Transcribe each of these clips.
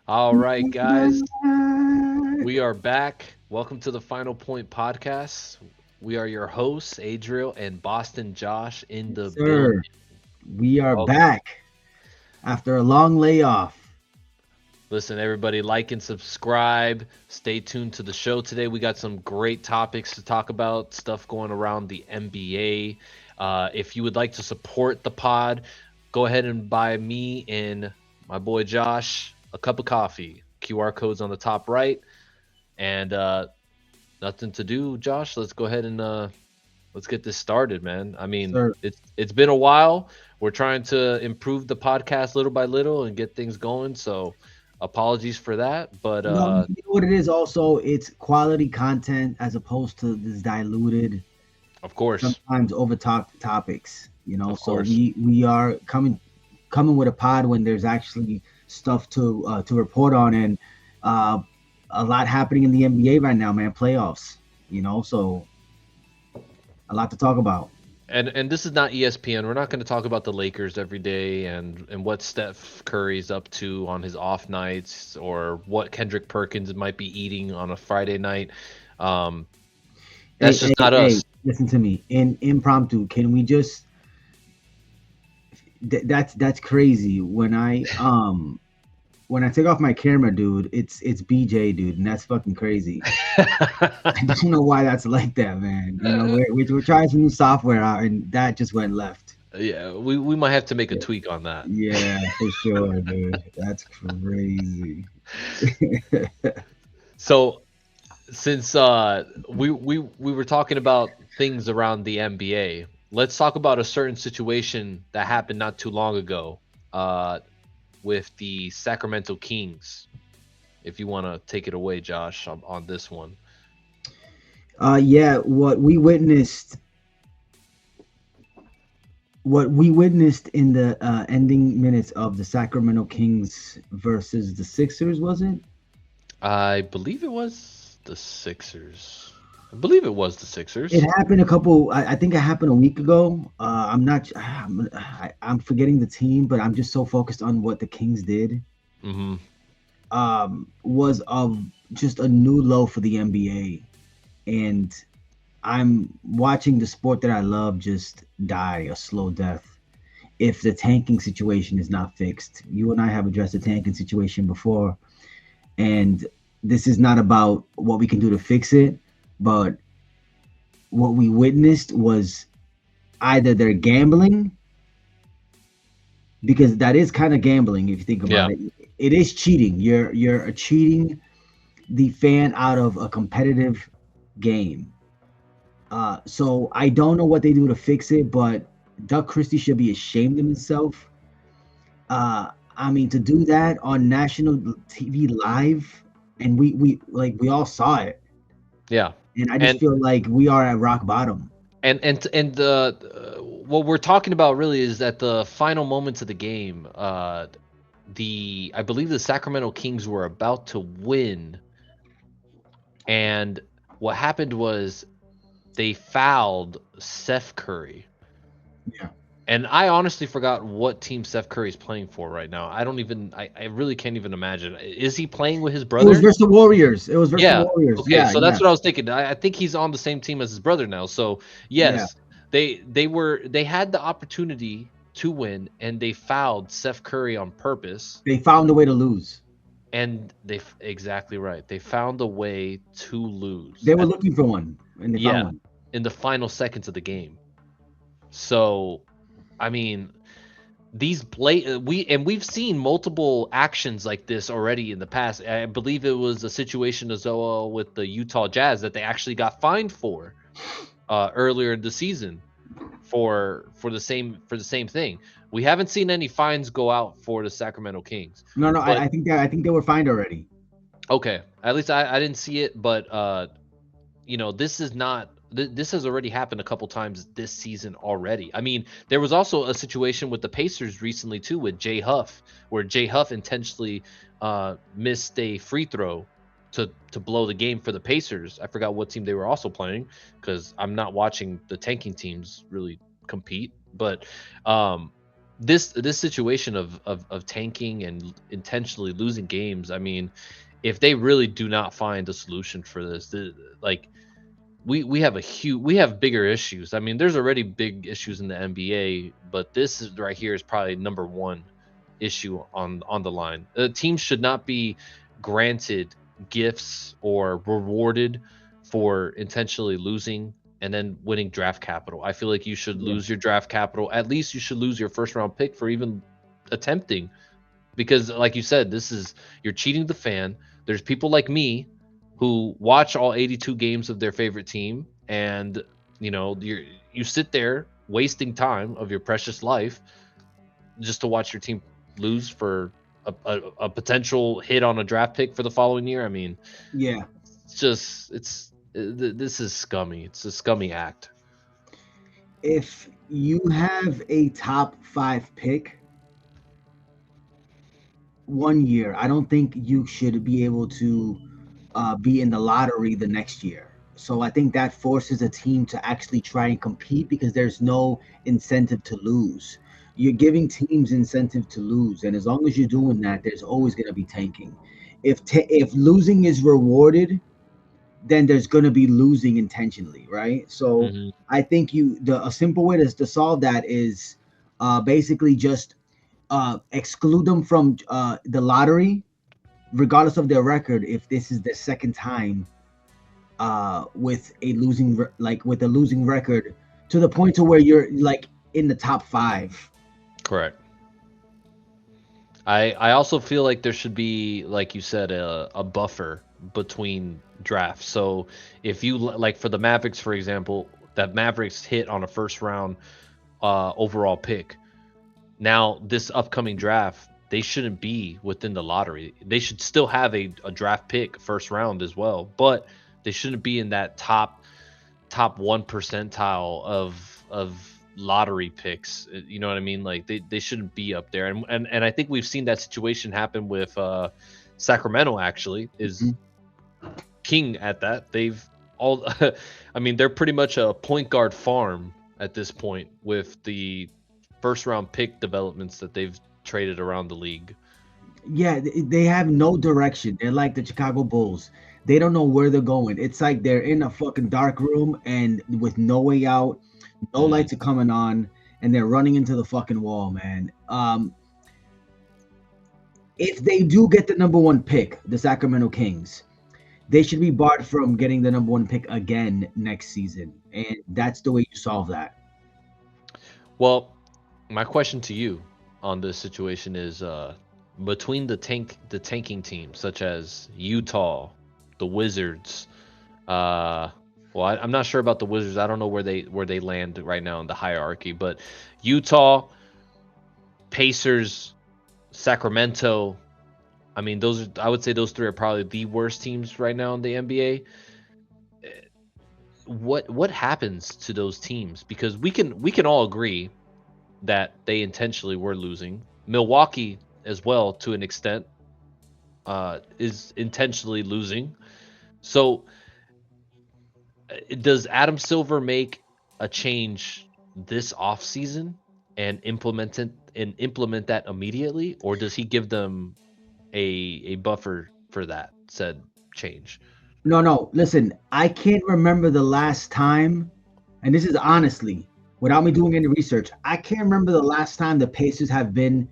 All right, guys, we are back. Welcome to the Final Point Podcast. We are your hosts, Adriel and Boston Josh, in Yes, the building. sir. We are Welcome. back after a long layoff. Listen, everybody, like and subscribe. Stay tuned to the show today. We got some great topics to talk about, stuff going around the NBA. If you would like to support the pod, go ahead and buy me and my boy Josh a cup of coffee. QR code's on the top right. And nothing to do, Josh. Let's go ahead and let's get this started, man. I mean, Sir, it's been a while. We're trying to improve the podcast little by little and get things going. So apologies for that, but no, you know what it is also? It's quality content as opposed to this diluted, of course, sometimes over top topics. of So course. we are coming with a pod when there's actually stuff to report on and uh, a lot happening in the NBA right now, man. Playoffs, so a lot to talk about. And this is not ESPN. We're not going to talk about the Lakers every day and what Steph Curry's up to on his off nights or what Kendrick Perkins might be eating on a Friday night. Um, Hey, that's just hey, not hey, us. listen to me. In impromptu, can we just that's crazy. When I take off my camera, dude, it's BJ, dude, and that's fucking crazy. I don't know why that's like that, man. We're trying some new software out, and that just went left. Yeah, we might have to make a Yeah, tweak on that. yeah, for sure, dude. That's crazy. So since we were talking about things around the NBA, let's talk about a certain situation that happened not too long ago with the Sacramento Kings. If you want to take it away, Josh, on this one. Yeah, what we witnessed in the ending minutes of the Sacramento Kings versus the Sixers, was it? I believe it was the Sixers. I believe it was the It Sixers. happened I think it happened a week ago. I'm not. I'm forgetting the team, but I'm just so focused on what the Kings did. Hmm. Was of just a new low for the NBA, and I'm watching the sport that I love just die a slow death if the tanking situation is not fixed. You and I have addressed the tanking situation before, and this is not about what we can do to fix it, but what we witnessed was either they're gambling, because that is kind of gambling if you think about Yeah. it. It is cheating. You're cheating the fan out of a competitive game. So I don't know what they do to fix it, but Doug Christie should be ashamed of himself. I mean, to do that on national TV live, and we all saw it, Yeah. and I just And feel like we are at rock bottom. and the what we're talking about really is that the final moments of the game, the I believe the Sacramento Kings were about to win, and what happened was they fouled Seth Curry. Yeah. And I honestly forgot what team Seth Curry is playing for right now. I don't even I really can't even imagine. Is he playing with his It was brother? versus the Warriors. It was versus the Yeah. Warriors. Okay, Yeah, so yeah, that's what I was thinking. I think he's on the same team as his brother now. So yeah. yes, they had the opportunity to win, and they fouled Seth Curry on purpose. They found a way to lose. And exactly right. They found a way to lose They were looking for one, and they found yeah, one. in the final seconds of the game. So I mean, these blatant we've seen multiple actions like this already in the past. I believe it was a situation as well with the Utah Jazz that they actually got fined for earlier in the season for the same thing. We haven't seen any fines go out for the Sacramento Kings, No, no, but I think they were fined already. okay, at least I didn't see it. But this is not. This has already happened a couple times this season already. I mean, there was also a situation with the Pacers recently too, with Jay Huff, where Jay Huff intentionally missed a free throw to blow the game for the Pacers. I forgot what team they were also playing because I'm not watching the tanking teams really compete. But um, this situation of tanking and intentionally losing games. I mean, if they really do not find a solution for this, like we have we have bigger issues. I mean, there's already big issues in the NBA, but this is right here is probably number one issue on the line. Teams should not be granted gifts or rewarded for intentionally losing and then winning draft capital. I feel like you should Yeah, lose your draft capital. At least you should lose your first round pick for even attempting, because like you said, this is, you're cheating the fan. There's people like me who watch all 82 games of their favorite team, and you sit there wasting time of your precious life just to watch your team lose for a potential hit on a draft pick for the following year. I mean, yeah. this is scummy. It's a scummy act. If you have a top 5 pick 1 year, I don't think you should be able to be in the lottery the next year. So I think that forces a team to actually try and compete because there's no incentive to lose. You're giving teams incentive to lose, and as long as you're doing that, there's always going to be tanking. If losing is rewarded, then there's going to be losing intentionally, right? So Hmm. I think the a simple way to solve that is basically just exclude them from the lottery, regardless of their record. If this is the second time with a with a losing record, to the point to where you're like in the top 5. Correct. I also feel like there should be, like you said, a buffer between drafts. So if you like for the Mavericks, for example, that Mavericks hit on a first round overall pick. Now this upcoming draft, they shouldn't be within the lottery. They should still have a draft pick first round as well, but they shouldn't be in that top 1 percentile of lottery picks. You know what I mean? Like they shouldn't be up there. And I think we've seen that situation happen with Sacramento. Actually, is Mhm. king at that. They've all, I mean, they're pretty much a point guard farm at this point with the first round pick developments that they've traded around the league. Yeah, they have no direction. They're like the Chicago Bulls. They don't know where they're going. It's like they're in a fucking dark room and with no way out, no Mm. lights are coming on, and they're running into the fucking wall, man. If they do get the number one pick, the Sacramento Kings, they should be barred from getting the number one pick again next season, and that's the way you solve that. Well, my question to you on this situation is between the tanking teams such as Utah, the Wizards, uh I'm not sure about the Wizards. I don't know where they land right now in the hierarchy, but Utah, Pacers, Sacramento, I mean those are, I would say those three are probably the worst teams right now in the NBA. What happens to those teams? Because we can all agree that they intentionally were losing. Milwaukee as well, to an extent, is intentionally losing. So, does Adam Silver make a change this offseason and implement that immediately, or does he give them a buffer for that said change? No, no, listen, I can't remember the last time, and this is honestly, without me doing any research, I can't remember the last time the Pacers have been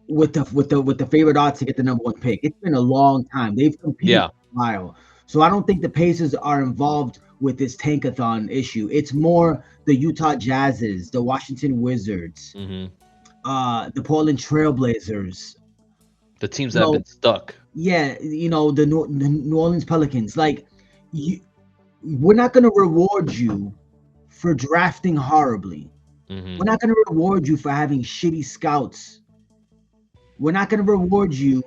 with the favorite odds to get the number one pick. It's been a long time. They've competed Yeah. for a while. So I don't think the Pacers are involved with this tankathon issue. It's more the Utah Jazzes, the Washington Wizards, Hmm. the Portland Trailblazers. The teams You that have know, been stuck. yeah, the New Orleans Pelicans. Like, you, we're not going to reward you for drafting horribly. Hmm. We're not going to reward you for having shitty scouts. We're not going to reward you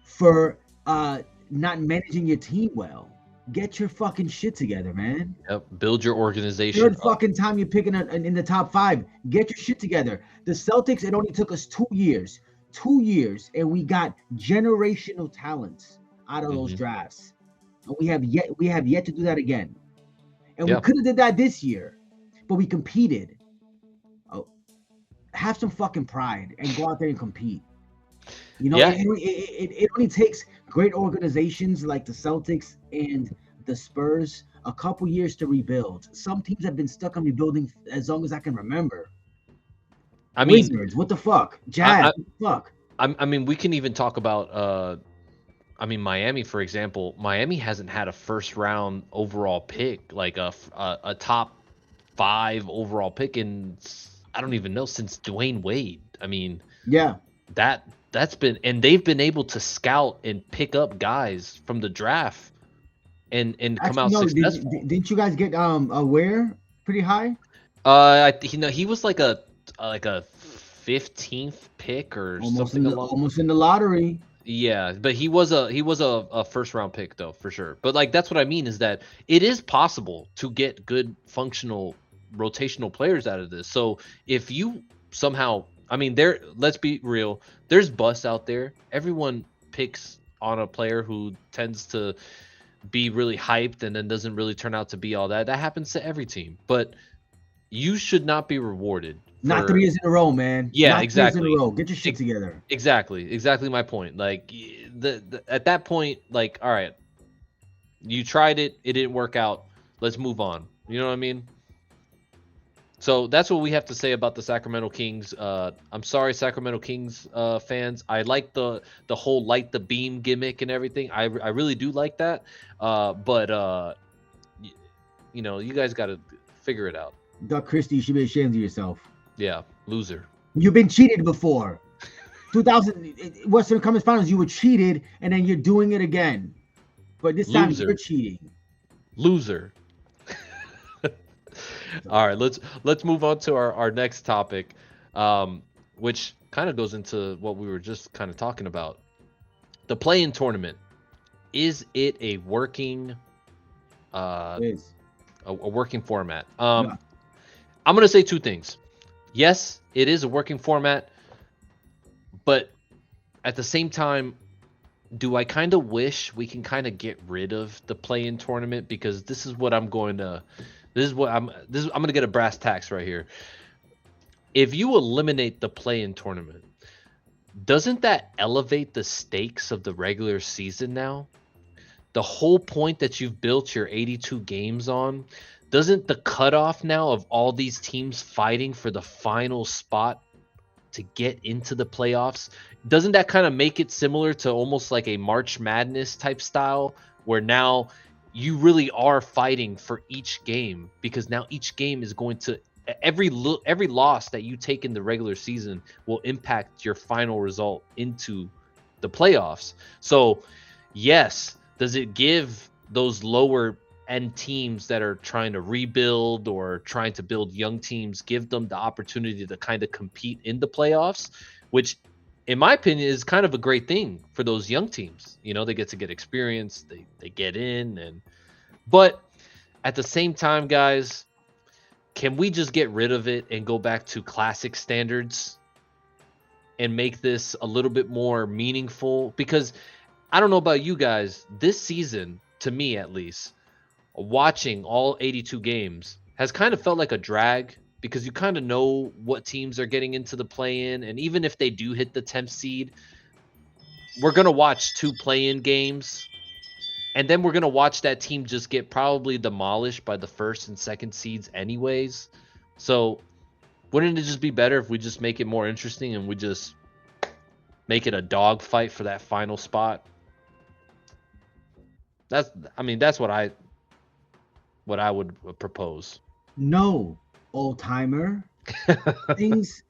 for not managing your team well. Get your fucking shit together, man. Yep. Build your organization Third up. fucking time you're picking in the top 5. Get your shit together. The Celtics, it only took us 2 years, 2 years, and we got generational talents out of those Hmm. drafts. And we have yet to do that again. And we Yeah. could have did that this year, but we competed. Oh, have some fucking pride and go out there and compete. You know, Yeah, it only takes great organizations like the Celtics and the Spurs a couple years to rebuild. Some teams have been stuck on rebuilding as long as I can remember. I mean, Wizards, what the fuck? I, Jazz, I, what the fuck? I mean, we can even talk about I mean, Miami, for example. Miami hasn't had a first round overall pick, like a top 5 overall pick in I don't even know since Dwayne Wade. I mean, Yeah. that's been, and they've been able to scout and pick up guys from the draft and come Actually, out no. successful. Didn't you guys get aware pretty high? He was like a 15th pick or Almost something in the along. almost in the lottery. Yeah, but he was a first round pick though, for sure. But like that's what I mean is that it is possible to get good functional rotational players out of this. So if you somehow, I mean, there, let's be real, there's busts out there. Everyone picks on a player who tends to be really hyped and then doesn't really turn out to be all that. That happens to every team. But you should not be rewarded Not for, 3 years in a row, man. yeah, Not 3 years in a exactly. row. Get your shit together. Exactly my point. Like the at that point, like, all right, you tried it, it didn't work out. Let's move on. You know what I mean? So that's what we have to say about the Sacramento Kings. I'm sorry, Sacramento Kings fans. I like the whole light the beam gimmick and everything. I really do like that. But y- you know, you guys got to figure it out. Doug Christie, you should be ashamed of yourself. Yeah, loser. You've been cheated before. 2000 Western Conference Finals, you were cheated, and then you're doing it again. But this time you're Loser. cheating. Loser. All right, let's move on to our next topic, which kind of goes into what we were just kind of talking about. The play-in tournament. Is it a working uh It is. a working format? Yeah. I'm gonna say two things. Yes, it is a working format, but at the same time, do I kind of wish we can kind of get rid of the play-in tournament, because I'm gonna get a brass tacks right here. If you eliminate the play-in tournament, doesn't that elevate the stakes of the regular season now? The whole point that you've built your 82 games on, doesn't the cutoff now of all these teams fighting for the final spot to get into the playoffs, doesn't that kind of make it similar to almost like a March Madness type style, where now you really are fighting for each game, because now each game is going to, every loss that you take in the regular season will impact your final result into the playoffs. So yes, does it give those lower end teams that are trying to rebuild or trying to build young teams, give them the opportunity to kind of compete in the playoffs, which in my opinion is kind of a great thing for those young teams. You know, they get to get experience, they get in, and but at the same time, guys, can we just get rid of it and go back to classic standards and make this a little bit more meaningful? Because I don't know about you guys, this season, to me at least, watching all 82 games has kind of felt like a drag, because you kind of know what teams are getting into the play-in, and even if they do hit the 10th seed, we're going to watch 2 play-in games, and then we're going to watch that team just get probably demolished by the first and second seeds anyways. So wouldn't it just be better if we just make it more interesting and we just make it a dogfight for that final spot? That's what I would propose. No, old timer. Things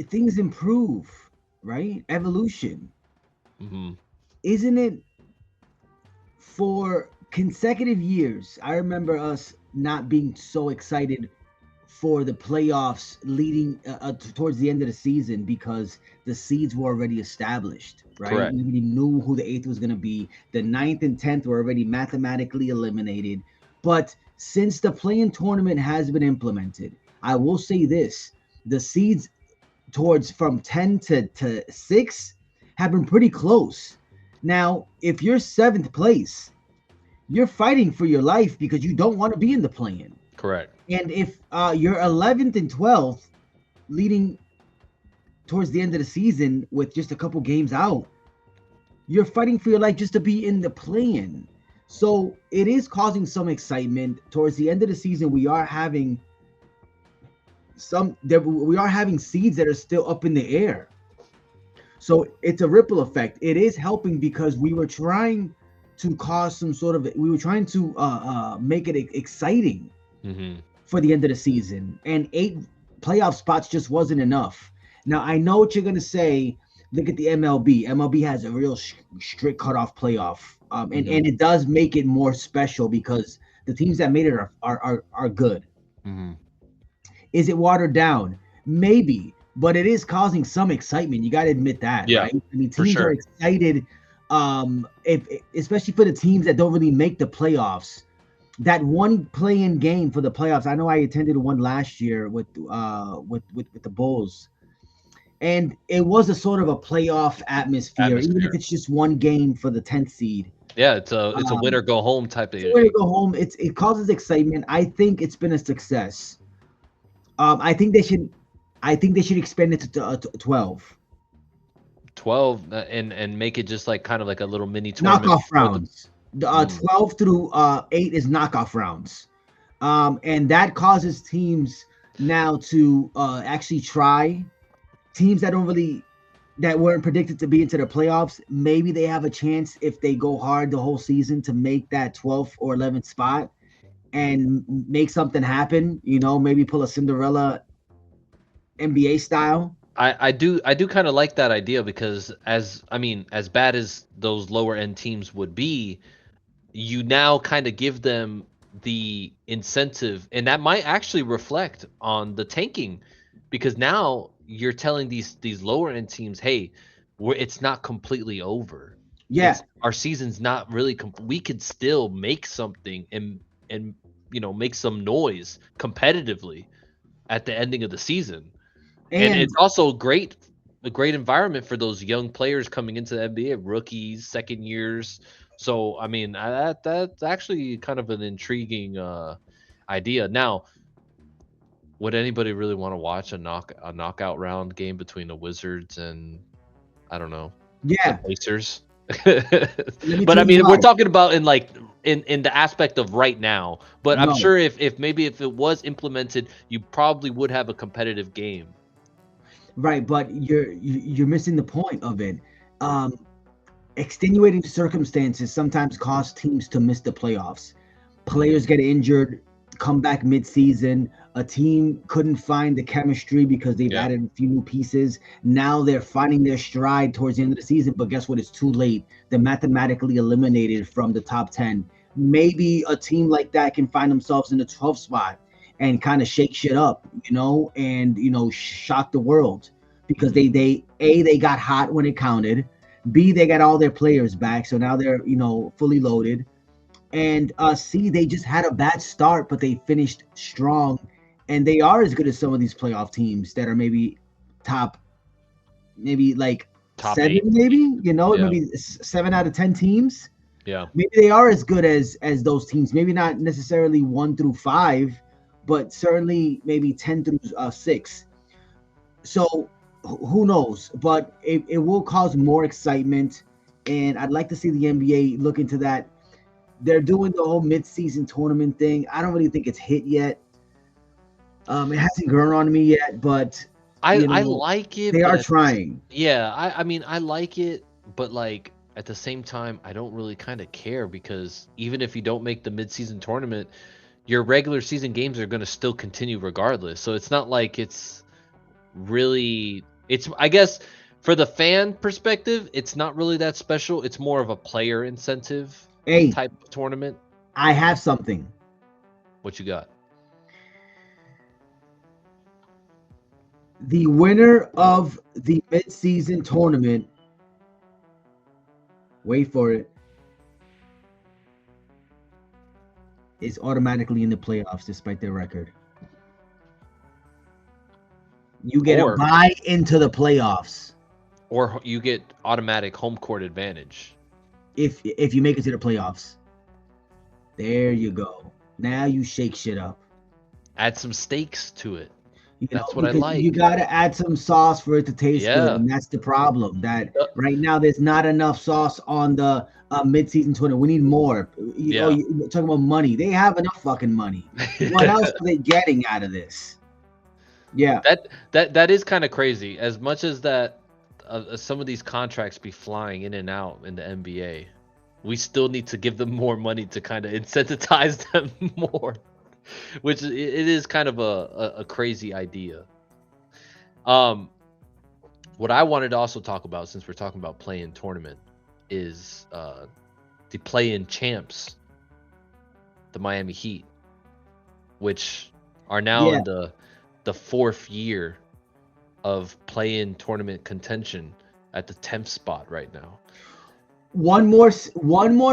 things improve, right? Evolution. Hmm. Isn't it for consecutive years? I remember us not being so excited for the playoffs leading towards the end of the season, because the seeds were already established, right? Correct. We already knew who the eighth was going to be. The ninth and 10th were already mathematically eliminated. But since the play-in tournament has been implemented, I will say this: the seeds towards from 10 to 6 have been pretty close. Now, if you're seventh place, you're fighting for your life because you don't want to be in the play-in. Correct. And if you're 11th and 12th, leading towards the end of the season with just a couple games out, you're fighting for your life just to be in the play-in. So it is causing some excitement. Towards the end of the season, we are having seeds that are still up in the air. So it's a ripple effect. It is helping because we were trying to make it exciting for the end of the season, and 8 playoff spots just wasn't enough. Now I know what you're gonna say. Look at the MLB. MLB has a real strict cutoff playoff, and it does make it more special because the teams that made it are good. Is it watered down? Maybe, but it is causing some excitement. You got to admit that, Yeah, right? I mean, for teams sure. are excited, especially for the teams that don't really make the playoffs. That one play-in game for the playoffs. I know I attended one last year with the Bulls, and it was a sort of a playoff atmosphere, even if Atmosphere. it's just one game for the 10th seed. Yeah, it's a win or go home type of. So when you go home, it causes excitement. I think it's been a success. I think they should. I think they should expand it to 12. 12 and make it just like kind of like a little mini tournament Knockoff for the. rounds. 12 through 8 is knockoff rounds. And that causes teams now to actually try. Teams that weren't predicted to be into the playoffs, maybe they have a chance if they go hard the whole season to make that 12th or 11th spot and make something happen. Maybe pull a Cinderella NBA style. I do kind of like that idea because as bad as those lower end teams would be, you now kind of give them the incentive, and that might actually reflect on the tanking, because now you're telling these lower end teams, hey, it's not completely over. Yeah. It's our season's not really we could still make something and make some noise competitively at the ending of the season. And And it's also a great environment for those young players coming into the NBA, rookies, second years. So I mean, that's actually kind of an intriguing idea. Now, would anybody really want to watch a knockout round game between the Wizards and, I don't know, the yeah, Pacers? let me But tell I you mean, why. we're talking about in the aspect of right now. But I'm No, sure if maybe if it was implemented, you probably would have a competitive game. right, but you're missing the point of it. Um, Extenuating circumstances sometimes cause teams to miss the playoffs. Mhm. Players get injured, come back mid-season. A team couldn't find the chemistry because they've Yeah. added a few new pieces. Now they're finding their stride towards the end of the season, but guess what? It's too late. They're mathematically eliminated from the top 10. Maybe a team like that can find themselves in the 12th spot and kind of shake shit up, and shock the world because Mhm. they got hot when it counted. B, they got all their players back, so now they're fully loaded. And C, they just had a bad start, but they finished strong, and they are as good as some of these playoff teams that are maybe top, maybe like Top 7, 8 maybe maybe. Yeah. maybe 7 out of 10 teams. Yeah. Maybe they are as good as those teams. Maybe not necessarily 1 through 5, but certainly maybe 10 through 6. So who knows? But it will cause more excitement, and I'd like to see the NBA look into that. They're doing the whole mid-season tournament thing. I don't really think it's hit yet. It hasn't grown on me yet, but I like it, they but are trying. yeah, I mean, I like it, but like at the same time, I don't really kind of care, because even if you don't make the midseason tournament, your regular season games are going to still continue regardless. So it's not like it's really, it's, I guess, for the fan perspective, it's not really that special. It's more of a player incentive Hey, type of tournament. I have something. What you got? The winner of the mid-season tournament, wait for it, is automatically in the playoffs despite their record. You get a Or bye into the playoffs you get automatic home court advantage. if you make it to the playoffs. There you go. Now you shake shit up. Add some stakes to it. You know, That's what I because you like. got to add some sauce for it to taste good, Yeah. and that's the problem. That Uh, right now there's not enough sauce on the mid-season tournament. We need more. yeah. You're talking about money. They have enough fucking money. What else are they getting out of this? Yeah, That is kind of crazy. As much as that, some of these contracts be flying in and out in the NBA, we still need to give them more money to kind of incentivize them more, which it is kind of a crazy idea. Um, what I wanted to also talk about, since we're talking about play-in tournament, is the play-in champs, the Miami Heat, which are now yeah. in the fourth year of play-in tournament contention at the 10th spot right now. One more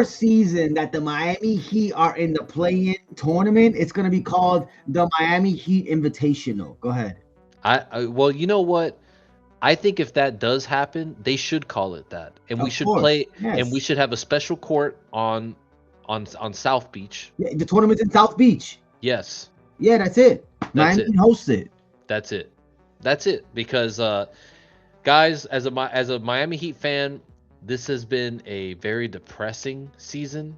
season that the Miami Heat are in the play-in tournament. It's gonna be called the Miami Heat Invitational. Go ahead. Well, you know what? I think if that does happen, they should call it that, and we Of should course, play, and we yes. should have a special court on South Beach. Yeah, the tournament's in South Beach. Yes, Yeah, that's it. that's Miami it. hosts it. That's it. That's it. Because guys, as a Miami Heat fan, this has been a very depressing season.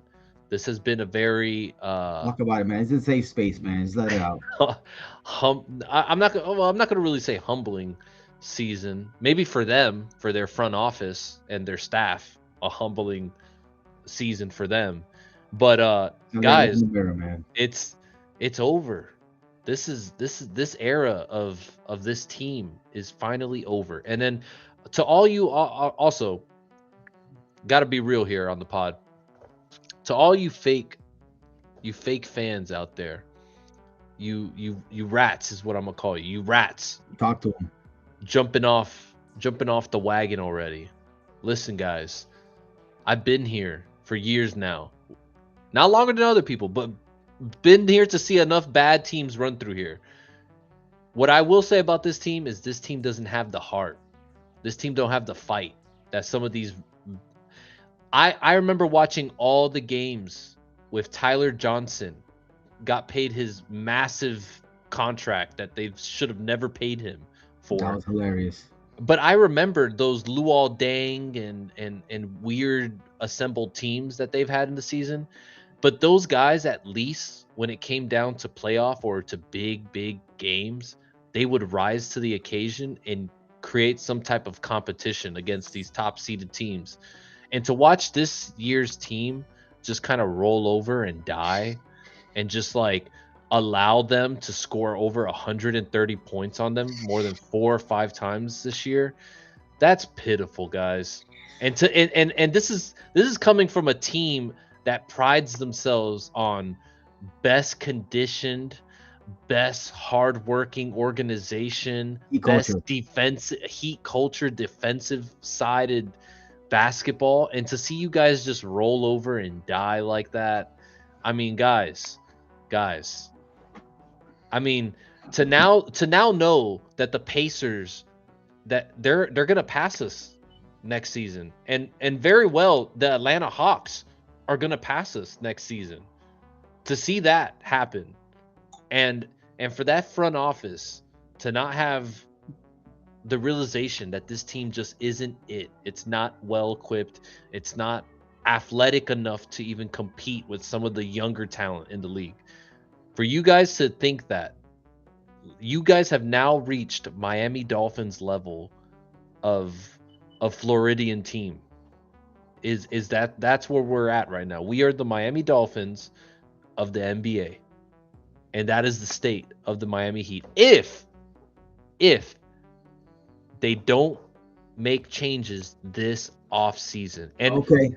This has been a very Talk about it, man. It's a safe space, man. Just let it out. I'm not gonna. Well, I'm not gonna really say humbling season. Maybe for them, for their front office and their staff, a humbling season for them. But Sounds like look in guys, the mirror, man. it's it's over. This era of this team is finally over. And then to all you also got to be real here on the pod. To all you fake fans out there, you rats is what I'm gonna call you. You rats Talk to him. jumping off the wagon already. Listen, guys, I've been here for years now. Not longer than other people, but been here to see enough bad teams run through here. What I will say about this team is this team doesn't have the heart. This team don't have the fight that some of these. I remember watching all the games with Tyler Johnson got paid his massive contract that they should have never paid him That for. was hilarious. But I remembered those Luol Deng and weird assembled teams that they've had in the season. But those guys, at least when it came down to playoff or to big games, they would rise to the occasion and create some type of competition against these top seeded teams. And to watch this year's team just kind of roll over and die and just like allow them to score over 130 points on them more than 4 or 5 times this year, that's pitiful, guys. And this is coming from a team that prides themselves on best conditioned, best hardworking organization, Heat culture. best defense heat culture, defensive sided basketball, and to see you guys just roll over and die like that. I mean, guys. I mean, to now know that the Pacers, that they're gonna pass us next season, and very well the Atlanta Hawks are gonna pass us next season. To see that happen, and and for that front office to not have the realization that this team just isn't it. It's not well equipped. It's not athletic enough to even compete with some of the younger talent in the league. For you guys to think that, you guys have now reached Miami Dolphins level of Floridian team. That's where we're at right now. We are the Miami Dolphins of the NBA. And that is the state of the Miami Heat. If they don't make changes this off season. And Okay.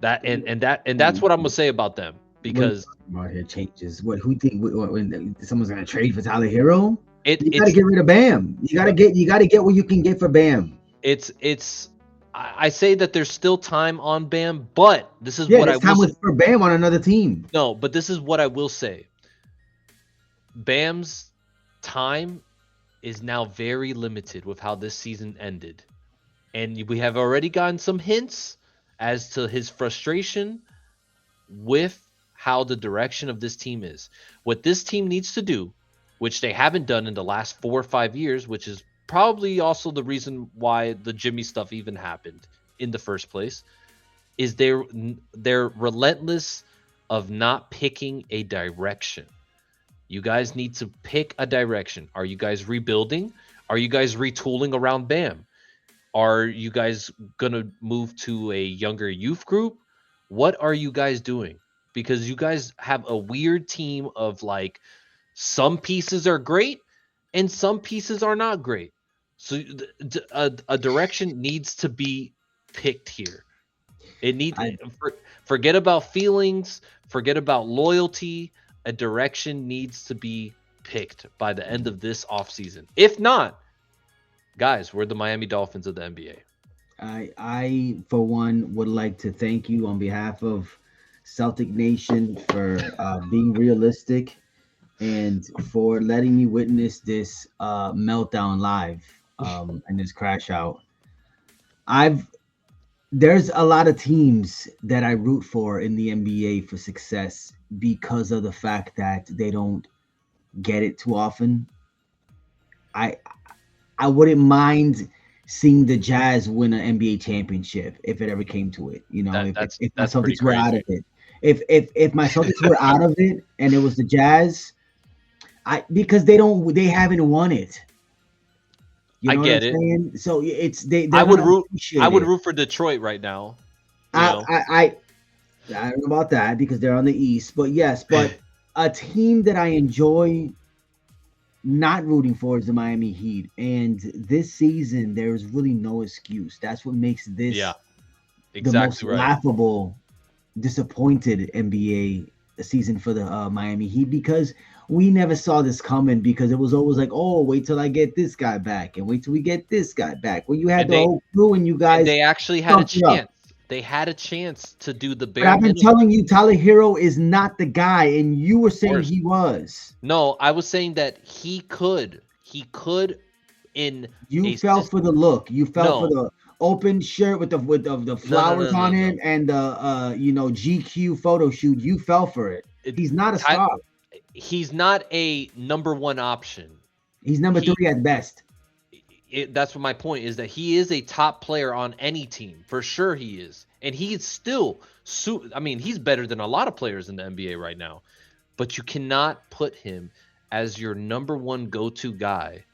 that's what I'm gonna say about them, What are you because talking about here? Changes. What? Who think? When someone's gonna trade for Tyler Hero? it You got to it's get rid of Bam. You got to get. You got to get what you can get for Bam. it's I say that there's still time on Bam, but this is Yeah, what I there's will time say. with for Bam on another team. No, but this is what I will say. Bam's time is now very limited with how this season ended. And we have already gotten some hints as to his frustration with how the direction of this team is. What this team needs to do which they haven't done in the last 4 or 5 years, which is probably also the reason why the Jimmy stuff even happened in the first place, is they're relentless of not picking a direction. You guys need to pick a direction. Are you guys rebuilding? Are you guys retooling around Bam? Are you guys gonna move to a younger youth group? What are you guys doing? Because you guys have a weird team of like some pieces are great and some pieces are not great. So a direction needs to be picked here. It need I forget about feelings, forget about loyalty. A direction needs to be picked by the end of this offseason. If not, guys, we're the Miami Dolphins of the NBA. I for one would like to thank you on behalf of Celtic Nation for being realistic and for letting me witness this meltdown live and this crash out. I've There's a lot of teams that I root for in the NBA for success because of the fact that they don't get it too often. I I wouldn't mind seeing the Jazz win an NBA championship if it ever came to it. You know, That if my that's pretty Celtics were out of crazy. it, if my Celtics were out of it and it was the Jazz, I because they haven't won it. You I know what I'm get it. saying? So it's I they're would gonna root I appreciate would it. root for Detroit right now, you I know. I I, I don't know about that because they're on the East, but yes, but a team that I enjoy not rooting for is the Miami Heat. And this season, there's really no excuse. That's what makes Yeah, this the most exactly right. laughable, disappointed NBA season for the Miami Heat because we never saw this coming because it was always like, oh, wait till I get this guy back and wait till we get this guy back. When you had And the whole crew and you guys they actually had a pumped it up. chance. They had a chance to do the But bare I've been minimum. telling you, Tyler Hero is not the guy, and you were Of saying course. he was. No, I was saying that he could in You a fell system. for the look. You fell for No, the open shirt with the no, no, flowers no, no, on no. it and the GQ photo shoot. You fell for it. It, He's not a Ty, star. he's not a number one option. He's number He three at best. that's what my point is, that he is a top player on any team for sure. He is, and he's still. I mean, he's better than a lot of players in the NBA right now. But you cannot put him as your number one go-to guy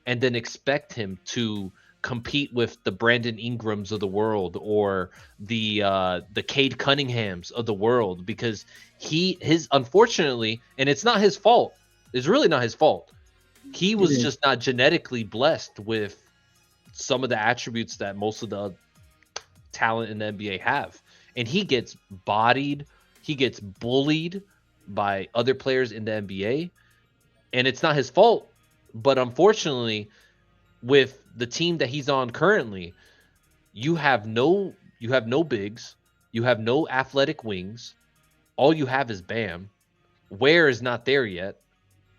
and then expect him to compete with the Brandon Ingrams of the world or the Cade Cunninghams of the world, because his unfortunately, and it's not his fault. It's really not his fault. He It was is. just not genetically blessed with some of the attributes that most of the talent in the NBA have. And he gets bodied, he gets bullied by other players in the NBA, and it's not his fault. But unfortunately, with the team that he's on currently, you have no bigs, you have no athletic wings. All you have is Bam. Ware is not there yet.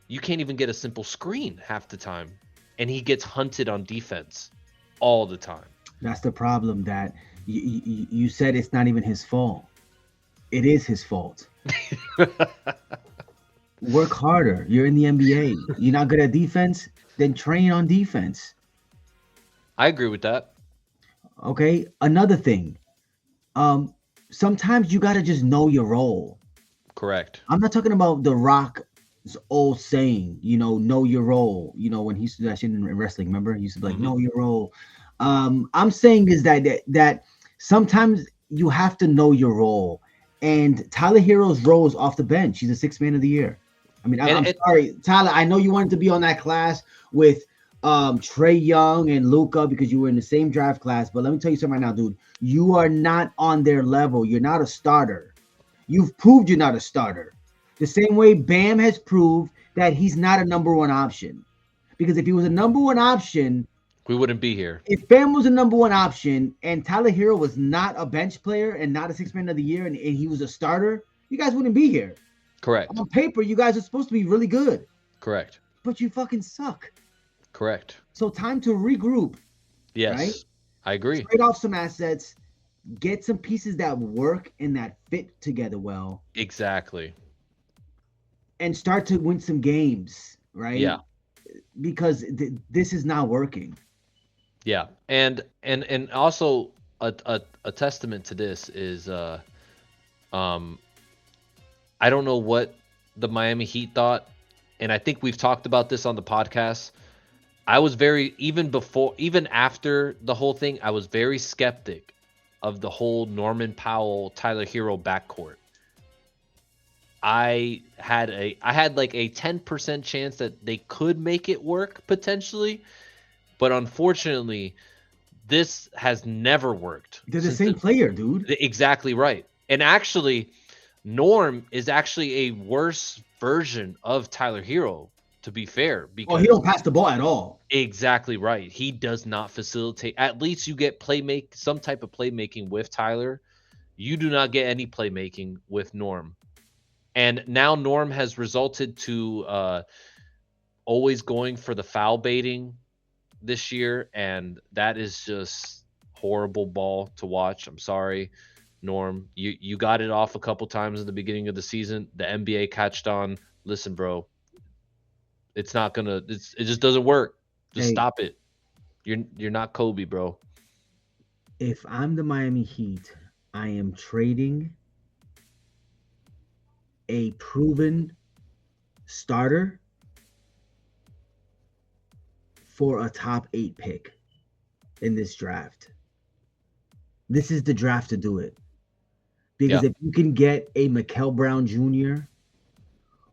You can't even get a simple screen half the time, and he gets hunted on defense all the time. That's the problem. That you said it's not even his fault. It is his fault. Work harder. You're in the NBA. You're not good at defense. Then train on defense. I agree with that. Okay. Another thing. Um, Sometimes you gotta just know your role. Correct. I'm not talking about The Rock's old saying, know your role. When he used to do that shit in wrestling, remember? He used to be like, Hmm. know your role. I'm saying is that sometimes you have to know your role. And Tyler Hero's role is off the bench. He's a six man of the year. I mean, And I'm sorry, Tyler. I know you wanted to be on that class with Trey Young and Luca because you were in the same draft class. But let me tell you something right now, dude. You are not on their level. You're not a starter. You've proved you're not a starter. The same way Bam has proved that he's not a number one option. Because if he was a number one option, we wouldn't be here. if Bam was a number one option and Tyler Hero was not a bench player and not a six man of the year and he was a starter, you guys wouldn't be here. Correct. On paper, you guys are supposed to be really good, Correct. but you fucking suck. Correct. So time to regroup, right? Yes, I agree. Trade off some assets, get some pieces that work and that fit together well, Exactly. and start to win some games. Yeah. right? Because this is not working. Yeah. And also a testament to this is um I don't know what the Miami Heat thought, and I think we've talked about this on the podcast. I was very even after the whole thing, I was very skeptic of the whole Norman Powell Tyler Hero backcourt. I had like a 10% chance that they could make it work potentially, but unfortunately, this has never worked They're the since same player, dude. exactly right. And actually, Norm is actually a worse version of Tyler Hero, to be fair, Oh, he because don't pass the ball at all. exactly right. He does not facilitate. At least you get some type of playmaking with Tyler. You do not get any playmaking with Norm. And now Norm has resulted to always going for the foul baiting this year, and that is just horrible ball to watch. I'm sorry, Norm. You got it off a couple times in the beginning of the season. The NBA catched on. Listen, bro, it's not gonna. It just doesn't work. Just Hey, stop it. You're not Kobe, bro. if I'm the Miami Heat, I am trading a proven starter for a top 8 pick in this draft. This is the draft to do it. Because Yeah. if you can get a Mikel Brown Jr.,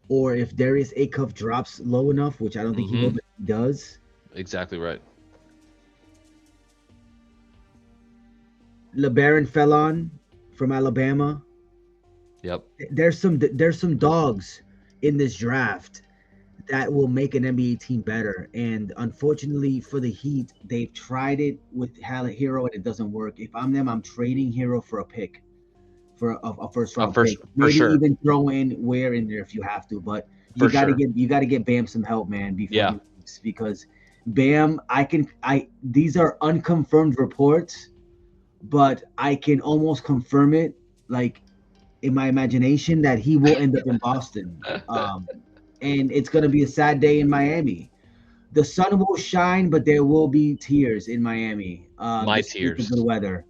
or if Darius Acuff drops low enough, which I don't think he will, Mm-hmm. but he does, Exactly right. LeBaron Felon from Alabama. Yep. There's some dogs in this draft that will make an NBA team better. And unfortunately for the Heat, they've tried it with Hero and it doesn't work. If I'm them, I'm trading Hero for a pick, for a first round pick. For Maybe sure. even throw in Ware in there if you have to. But For sure. you got to get Bam some help, man, before Yeah. he leaves, because Bam, I these are unconfirmed reports, but I can almost confirm it, like in my imagination, that he will end up in Boston. And it's gonna be a sad day in Miami. The sun will shine, but there will be tears in Miami, My despite the good tears. weather.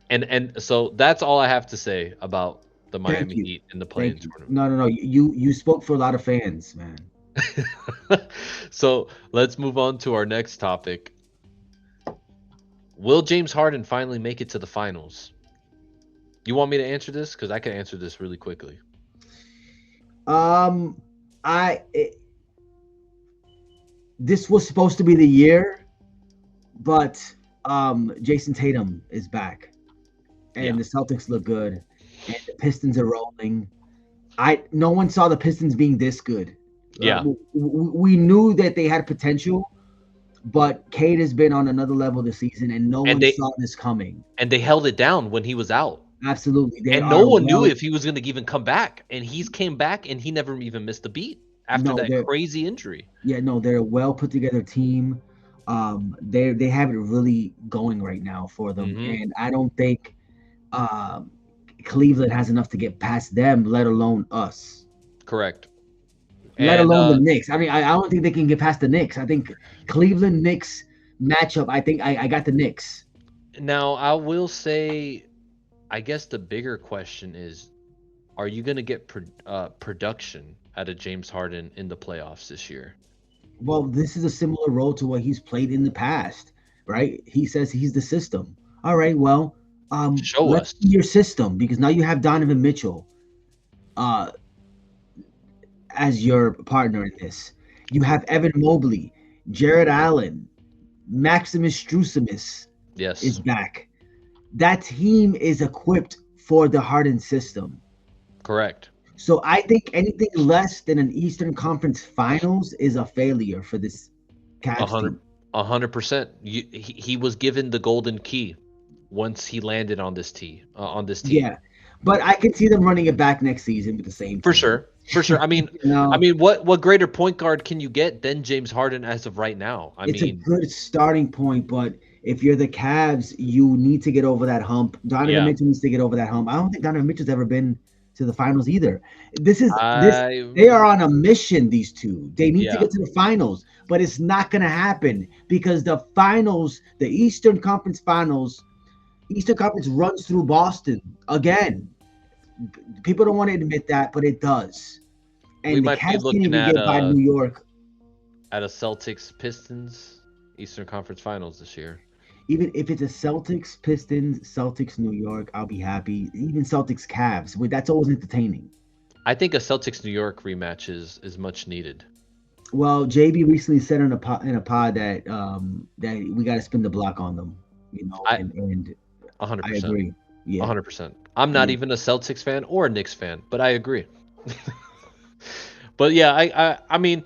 And so that's all I have to say about the Thank Miami you, Heat in the play-in thank you. tournament. No. You spoke for a lot of fans, man. So let's move on to our next topic. Will James Harden finally make it to the finals? You want me to answer this? Because I can answer this really quickly. Um, I it, this was supposed to be the year, but Jason Tatum is back, Yeah. and the Celtics look good, and the Pistons are rolling. I No one saw the Pistons being this good. Yeah. We knew that they had potential, but Cade has been on another level this season, and no And one they saw this coming. and they held it down when he was out. Absolutely, they And no are one knew well. if he was going to even come back. And he's came back and he never even missed a beat after No, that they're crazy injury. yeah, no, they're a well put together team. They have it really going right now for them, Hmm. and I don't think um, Cleveland has enough to get past them, let alone us, Correct. let And alone the Knicks. I mean, I don't think they can get past the Knicks. I think Cleveland Knicks matchup. I think I got the Knicks. now I will say, I guess the bigger question is, are you going to get production out of James Harden in the playoffs this year? Well, this is a similar role to what he's played in the past, right? He says he's the system. All right, well, Show let's us. see your system, because now you have Donovan Mitchell uh, as your partner in this. You have Evan Mobley, Jared Allen, Maximus Strusimus is Yes, back. That team is equipped for the Harden system. correct. So I think anything less than an Eastern Conference Finals is a failure for this A Cavs hundred, team. 100%. He was given the golden key once he landed on this team. Yeah, but I can see them running it back next season with the same For thing. sure. For sure. You know, What greater point guard can you get than James Harden as of right now? I it's a mean, good starting point, but if you're the Cavs, you need to get over that hump. Donovan yeah. Mitchell needs to get over that hump. I don't think Donovan Mitchell's ever been. to the finals either. This I they are on a mission, these two. They need to Yeah, get to the finals, but it's not going to happen because the finals, the Eastern Conference runs through Boston again. People don't want to admit that, but it does. we And the might be Cavs can't looking even get by New York. at a Celtics Pistons Eastern Conference Finals this year. Even if it's a Celtics, Pistons, Celtics, New York, I'll be happy. Even Celtics, Cavs, that's always entertaining. I think a Celtics New York rematch is much needed. Well, JB recently said in a pod that that we got to spin the block on them, I and I 100%. agree. Yeah, 100%. I'm not yeah. even a Celtics fan or a Knicks fan, but I agree. But yeah, I mean,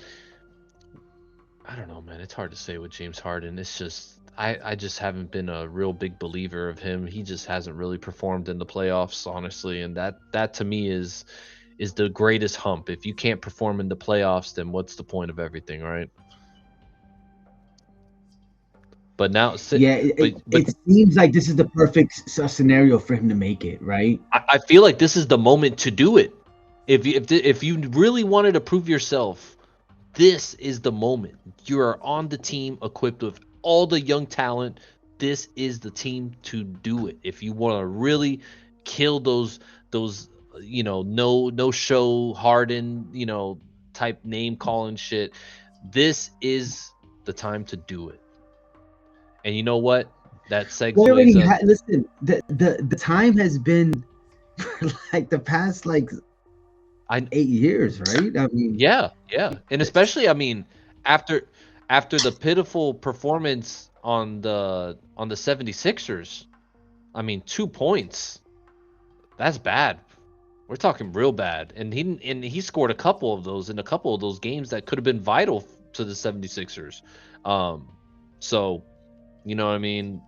I don't know, man. It's hard to say with James Harden. It's just I just haven't been a real big believer of him. He just hasn't really performed in the playoffs, honestly, and that to me is the greatest hump. If you can't perform in the playoffs, then what's the point of everything, right? But now, Yeah, but it seems like this is the perfect scenario for him to make it, right? I feel like this is the moment to do it. If you really wanted to prove yourself, this is the moment. You are on the team equipped with all the young talent. This is the team to do it. If you want to really kill those no show Harden, type name calling shit, this is the time to do it. And you know what? That Well, segues us. listen. The time has been like the past like I 8 years, right? I mean, Yeah, yeah. And especially, I mean, after after the pitiful performance on the 76ers, I mean, 2 points. That's bad. We're talking real bad. And he scored a couple of those in a couple of those games that could have been vital to the 76ers. Um so, you know what I mean?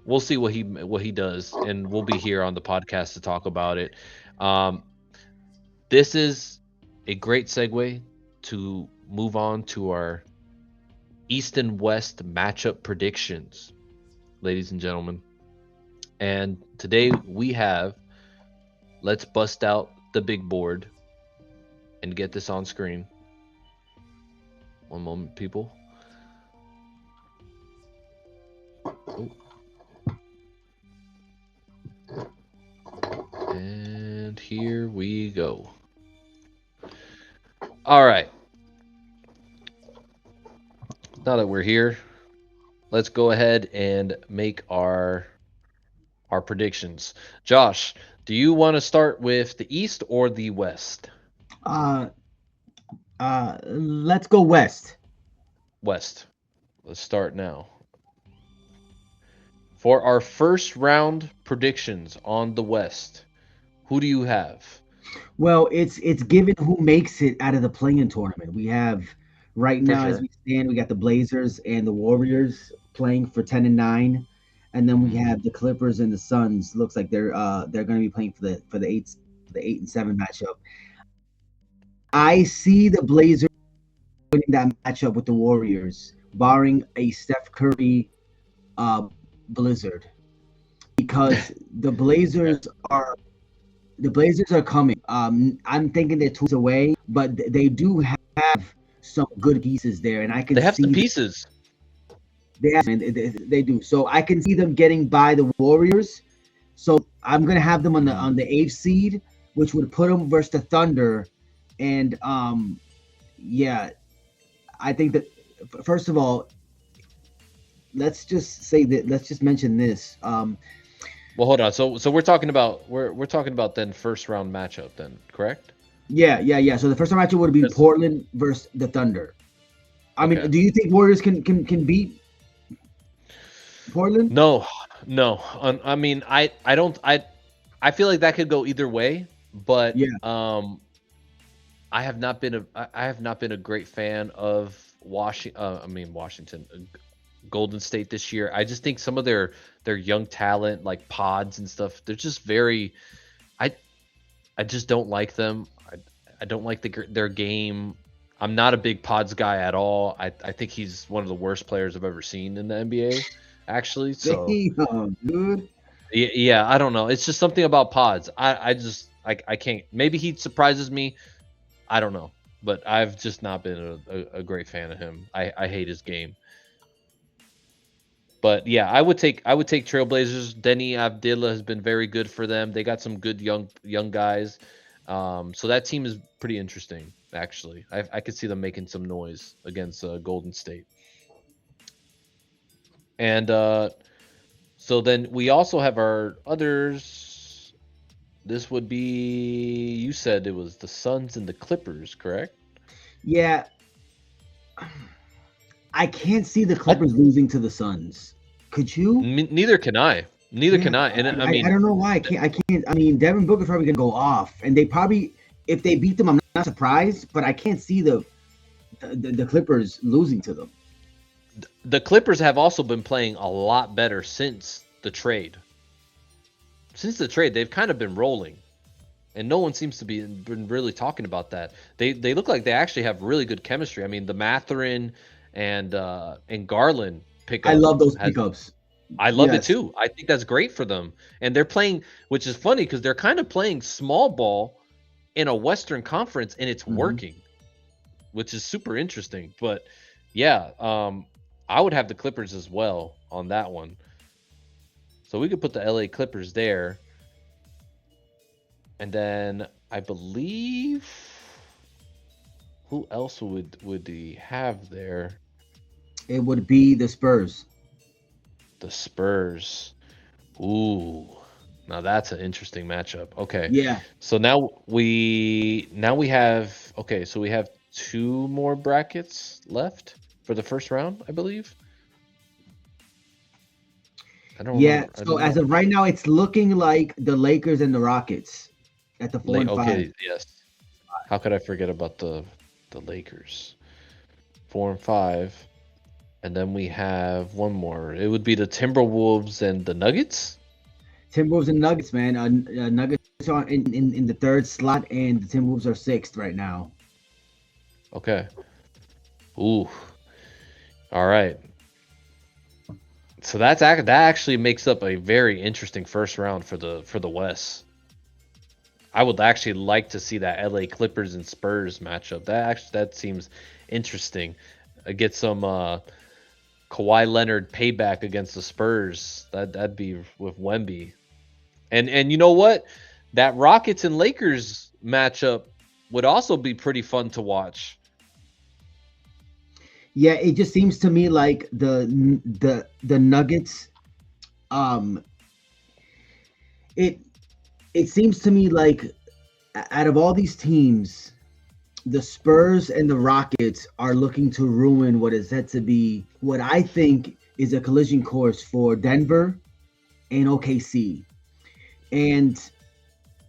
We'll see what he does, and we'll be here on the podcast to talk about it. Um this is a great segue to move on to our East and West matchup predictions, ladies and gentlemen. And today we have, let's bust out the big board and get this on screen. One moment, people. Oh, and here we go. All right. Now that we're here, let's go ahead and make our predictions. Josh, do you want to start with the East or the West? uh, let's go West. West. Let's start now. For our first round predictions on the West, who do you have? Well, it's given who makes it out of the play-in tournament. We have right For now, as sure. we stand, we got the Blazers and the Warriors playing for 10-9, and then we Mhm. have the Clippers and the Suns. Looks like they're going to be playing for the 8 and 7 matchup. I see the Blazers winning that matchup with the Warriors, barring a Steph Curry uh, blizzard, because the Blazers are coming. I'm thinking they're 2 weeks away, but they do have some good pieces there, and I can They have some see pieces. they have, and they do. So I can see them getting by the Warriors. So I'm gonna have them on the Mhm. 8th seed, which would put them versus the Thunder, and yeah, I think that first of all, let's just mention this. Well, hold on. So we're talking about then first round matchup then, correct? Yeah. So the first matchup would be Yes. Portland versus the Thunder. I mean, Okay. do you think Warriors can beat Portland? No, no. I mean, I don't I feel like that could go either way, but Yeah, I have not been a great fan of Washington, Golden State this year. I just think some of their young talent, like pods and stuff, they're just very. I I just don't like them. I don't like their game. I'm not a big pods guy at all. I think he's one of the worst players I've ever seen in the NBA, actually. So damn, dude. yeah, I don't know. It's just something about pods. I just I can't. Maybe he surprises me. I don't know, but I've just not been a great fan of him. I hate his game. But yeah, I would take Trailblazers. Denny Avdilla has been very good for them. They got some good young guys. So that team is pretty interesting, actually. I could see them making some noise against Golden State. And so then we also have our others. This would be, you said it was the Suns and the Clippers, correct? Yeah, I can't see the I, Clippers losing to the Suns. Could you? neither can I. Neither Yeah, can I. And I I mean, don't know why I can't. I can't. I mean, Devin Booker's probably gonna go off, and they probably, if they beat them, I'm not surprised. But I can't see the Clippers losing to them. the Clippers have also been playing a lot better since the trade. Since the trade, they've kind of been rolling, and no one seems to be been really talking about that. They look like they actually have really good chemistry. I mean, the Matherin and Garland I pickup love those has. pickups. I love it Yes. too. I think that's great for them, and they're playing, which is funny because they're kind of playing small ball in a Western Conference, and it's Hmm. working, which is super interesting. But yeah, I would have the Clippers as well on that one. So we could put the LA Clippers there. And then I believe, who else would he have there? It would be the Spurs. The Spurs. Ooh. Now that's an interesting matchup. Okay. Yeah. So now we have, okay, so we have two more brackets left for the first round, I believe. I don't Yeah. remember. I So don't as know. of right now, it's looking like the Lakers and the Rockets at the 4 and 5. Okay, yes. How could I forget about the Lakers? 4 and 5. And then we have one more. It would be the Timberwolves and the Nuggets. Timberwolves and Nuggets, man. Nuggets are in the third slot, and the Timberwolves are sixth right now. Okay. Ooh. All right. So that actually makes up a very interesting first round for the West. I would actually like to see that LA Clippers and Spurs matchup. That seems interesting. Get some Kawhi Leonard payback against the Spurs. That'd be with Wemby. And you know what? That Rockets and Lakers matchup would also be pretty fun to watch. Yeah, it just seems to me like the Nuggets. Um, it it seems to me like out of all these teams, the Spurs and the Rockets are looking to ruin what is said to be what I think is a collision course for Denver and OKC. And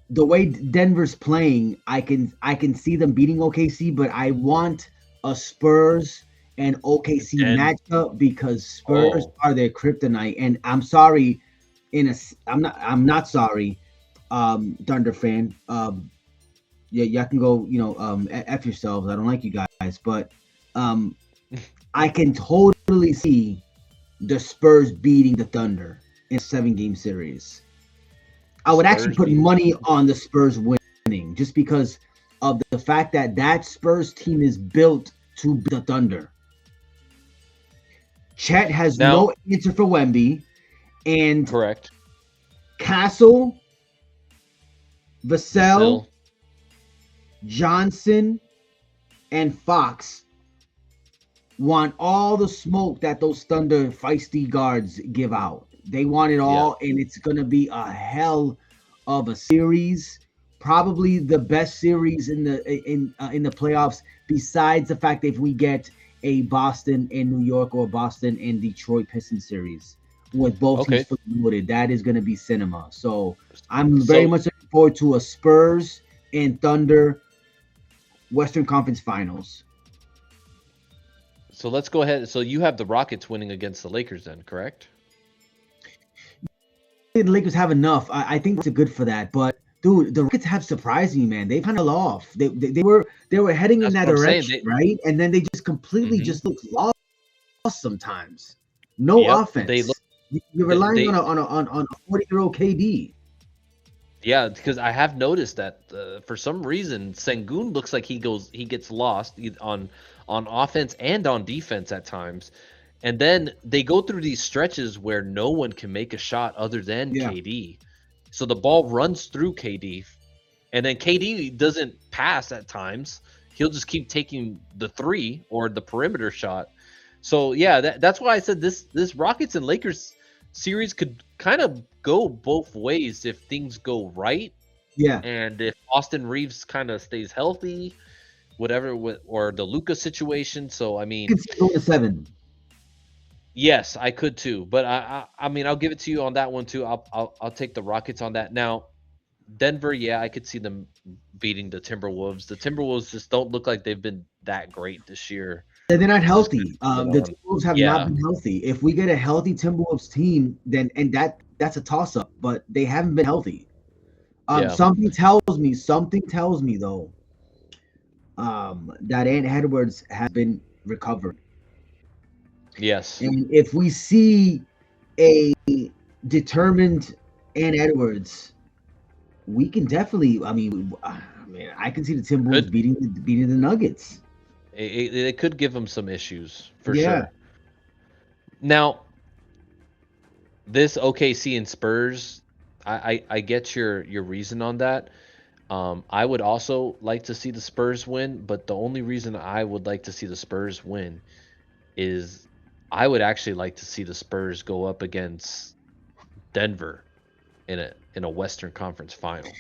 the way Denver's playing, I can see them beating OKC, but I want a Spurs and OKC And matchup because Spurs oh, are their kryptonite. And I'm sorry, I'm not sorry, Thunder fan. Yeah, y'all can go, f yourselves. I don't like you guys, but um, I can totally see the Spurs beating the Thunder in a 7 game series. I would actually Spurs put beat the money Thunder. on the Spurs winning just because of the fact that that Spurs team is built to beat the Thunder. Chet has Now, no answer for Wemby, and correct. Castle, Vassell, Vasil. Johnson, and Fox want all the smoke that those Thunder feisty guards give out. They want it Yeah. all, and it's gonna be a hell of a series. Probably the best series in the playoffs, besides the fact that if we get a Boston and New York or Boston and Detroit Pistons series with both teams Okay. fully loaded, that is gonna be cinema. So I'm very So much looking forward to a Spurs and Thunder Western Conference Finals. so let's go ahead. So you have the Rockets winning against the Lakers then, correct? The Lakers have enough. I think it's good for that. But dude, the Rockets have surprised me, man. They've kind of off. They were heading in That's that what I'm saying. direction, right? And then they just completely Mhm. just look lost sometimes. No Yep. They look. offense. You're They, relying they on a 40-year-old KD. Yeah, because I have noticed that for some reason Sengun looks like he gets lost on offense and on defense at times. And then they go through these stretches where no one can make a shot other than Yeah, KD. So the ball runs through KD, and then KD doesn't pass at times. He'll just keep taking the three or the perimeter shot. So yeah, that's why I said this Rockets and Lakers series could kind of go both ways if things go right, yeah. and if Austin Reeves kind of stays healthy, whatever, or the Luca situation. So I You mean, can see it going to 7. yes, I could too, but I mean, I'll give it to you on that one too. I'll take the Rockets on that. Now, Denver, yeah, I could see them beating the Timberwolves. The Timberwolves just don't look like they've been that great this year. They're not It's just kind healthy. of coming The on. Timberwolves have not Yeah, been healthy. If we get a healthy Timberwolves team, then and that's a toss up. But they haven't been healthy. yeah, Something tells me though, that Ant Edwards has been recovered, yes. and if we see a determined Ant Edwards, we can definitely. I can see the Timberwolves Could be. beating the Nuggets. It could give them some issues for Yeah. sure. Now, this OKC and Spurs, I get your reason on that. I would also like to see the Spurs win, but the only reason I would like to see the Spurs win is I would actually like to see the Spurs go up against Denver in a Western Conference final.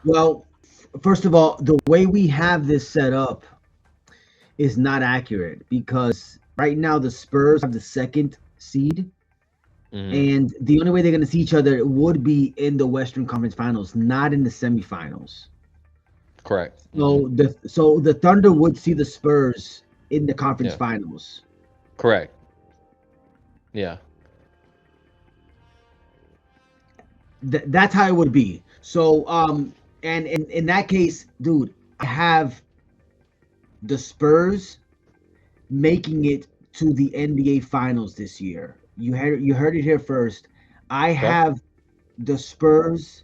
Well, first of all, the way we have this set up is not accurate because right now the Spurs have the second seed, Hmm. and the only way they're going to see each other would be in the Western Conference Finals, not in the semifinals. Correct. Hmm. So the Thunder would see the Spurs in the conference Yeah. finals. Correct. Yeah. That's how it would be. So and in that case, dude, I have the Spurs making it to the NBA Finals this year. You heard it here first. I Okay. have the Spurs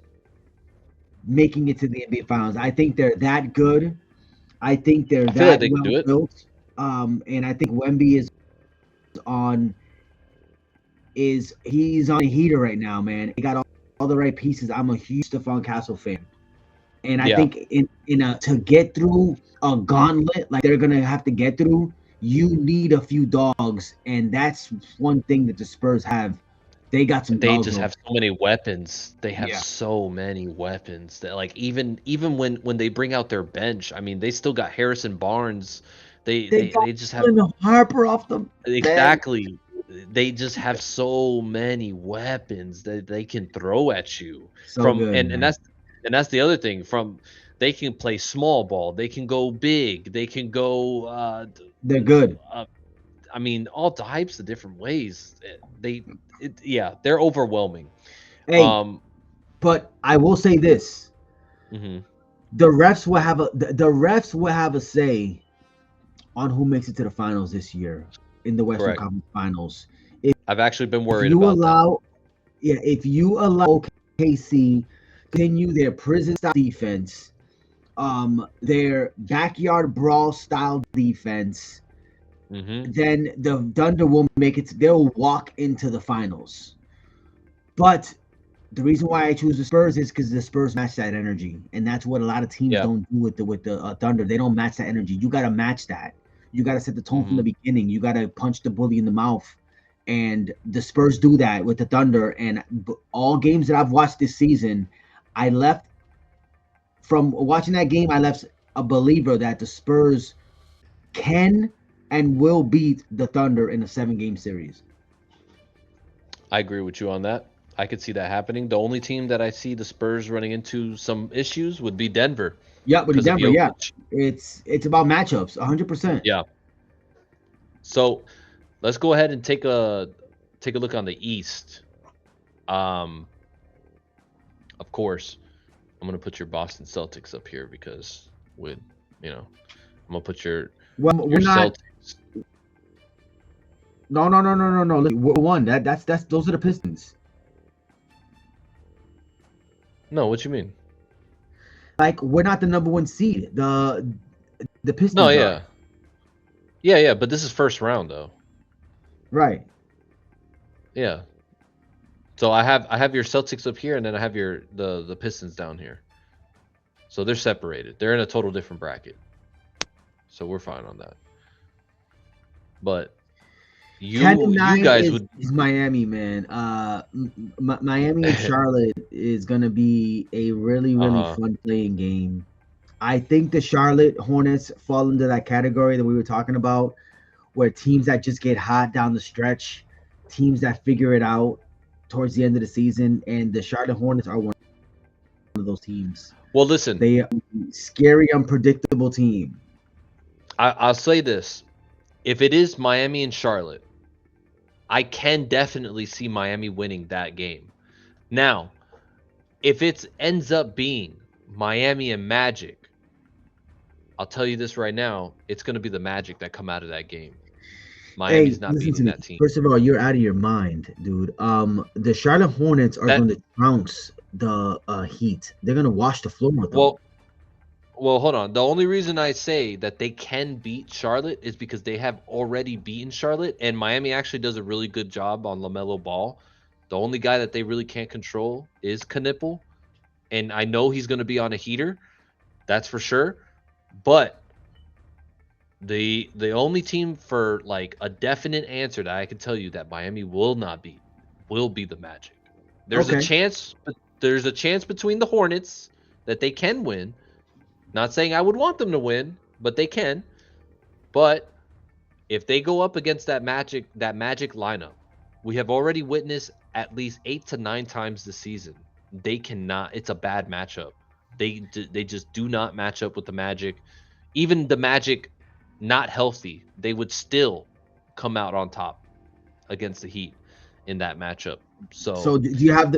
making it to the NBA Finals. I think they're that good. I think they're I feel like that they can well do it. built. And I think Wemby on he's on a heater right now, man. He got all the right pieces. I'm a huge Stephon Castle fan. And I Yeah. think in a to get through a gauntlet like they're gonna have to get through, you need a few dogs, and that's one thing that the Spurs have. They got some They dogs just over. have so many weapons. They have Yeah, so many weapons that like even when they bring out their bench, I mean, they still got Harrison Barnes. They they they got they just have Dylan Harper off the bench. exactly. They just have so many weapons that they can throw at you So good, and man. that's the other thing from they can play small ball, they can go big, they can go They're good. uh, I mean all types of different ways. Yeah, they're overwhelming. Hey, Um, but I will say this: mhm, the refs will have a say on who makes it to the finals this year in the Western correct. Conference Finals. I've actually been If worried you about that. allow, yeah, if you allow OKC continue their prison style defense, their backyard brawl style defense, Mhm. then the Thunder will make it. They'll walk into the finals. But the reason why I choose the Spurs is because the Spurs match that energy, and that's what a lot of teams Yeah. don't do with the Thunder. They don't match that energy. You got to match that. You got to set the tone from the Mhm. beginning. You got to punch the bully in the mouth, and the Spurs do that with the Thunder. And all games that I've watched this season, I left from watching that game. I left a believer that the Spurs can and will beat the Thunder in a 7-game series. I agree with you on that. I could see that happening. The only team that I see the Spurs running into some issues would be Denver Yeah, but because of Denver, yeah, Jokic. it's about matchups, 100%. Yeah. So let's go ahead and take a look on the East. Um, of course, I'm gonna put your Boston Celtics up here because with I'm gonna put Well, your we're not. Celtics. No, no, no, no, no, no. Listen, we're one. That's those are the Pistons. No, what you mean? like we're not the number one seed. The No, Pistons are. yeah. Yeah, yeah, but this is first round though. Right. Yeah. So I have your Celtics up here, and then I have the Pistons down here. So they're separated. They're in a total different bracket. So we're fine on that. But 10 you and you 9 guys is would Miami, man. Miami and Charlotte is gonna be a really, really uh-huh. fun playing game. I think the Charlotte Hornets fall into that category that we were talking about, where teams that just get hot down the stretch, teams that figure it out towards the end of the season, and the Charlotte Hornets are one of those teams. Well, listen, They are a scary, unpredictable team. I'll say this. If it is Miami and Charlotte, I can definitely see Miami winning that game. Now, if it ends up being Miami and Magic, I'll tell you this right now, it's going to be the Magic that come out of that game. Hey, Miami's not listen to beating me. that team. First of all, you're out of your mind, dude. The Charlotte Hornets are That going to trounce the Heat. They're going to wash the floor with them. well, well, hold on. The only reason I say that they can beat Charlotte is because they have already beaten Charlotte, and Miami actually does a really good job on LaMelo Ball. The only guy that they really can't control is Knipple, and I know he's going to be on a heater. That's for sure. But the only team for like a definite answer that I can tell you that Miami will not beat will be the Magic. There's a Okay. chance, but there's a chance between the Hornets that they can win. Not saying I would want them to win, but they can. But if they go up against that Magic lineup, we have already witnessed at least 8 to 9 times this season. They cannot. It's a bad matchup. They just do not match up with the Magic. Even the Magic, not healthy, they would still come out on top against the Heat in that matchup. So So, do you have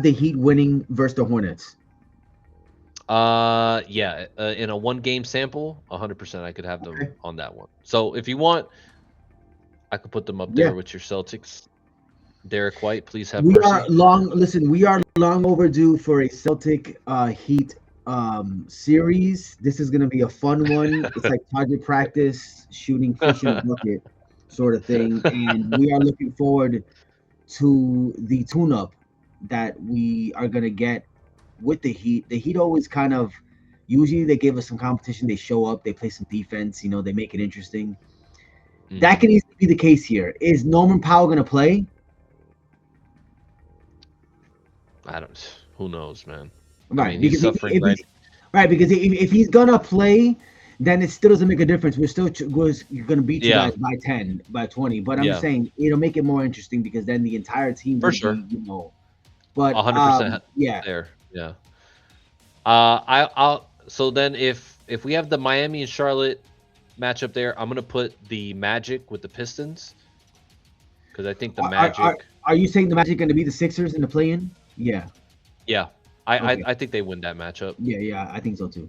the Heat winning versus the Hornets? yeah, in a one game sample, 100% I could have them Okay. on that one. So if you want, I could put them up Yeah. there with your Celtics. Derek White, please have We are mercy. long. Listen, we are long overdue for a Celtic Heat series. This is going to be a fun one. It's like target practice, shooting fish in a bucket, sort of thing. And we are looking forward to the tune-up that we are going to get with the Heat. The Heat always kind of usually they give us some competition. They show up, they play some defense. They make it interesting. That Hmm. can easily be the case here. Is Norman Powell going to play? I don't. Who knows, man? I Right, mean, he's because suffering right. if he's gonna play, then it still doesn't make a difference. We're gonna beat you Yeah, guys by 10, by 20. But I'm just yeah, saying it'll make it more interesting because then the entire team for would sure. be, But 100% yeah, there. Yeah. I'll. So then, if we have the Miami and Charlotte matchup there, I'm gonna put the Magic with the Pistons because I think the are are, are Magic. are you saying the Magic gonna be the Sixers in the play-in? Yeah. Yeah, I Okay. I think they win that matchup. Yeah, yeah, I think so too.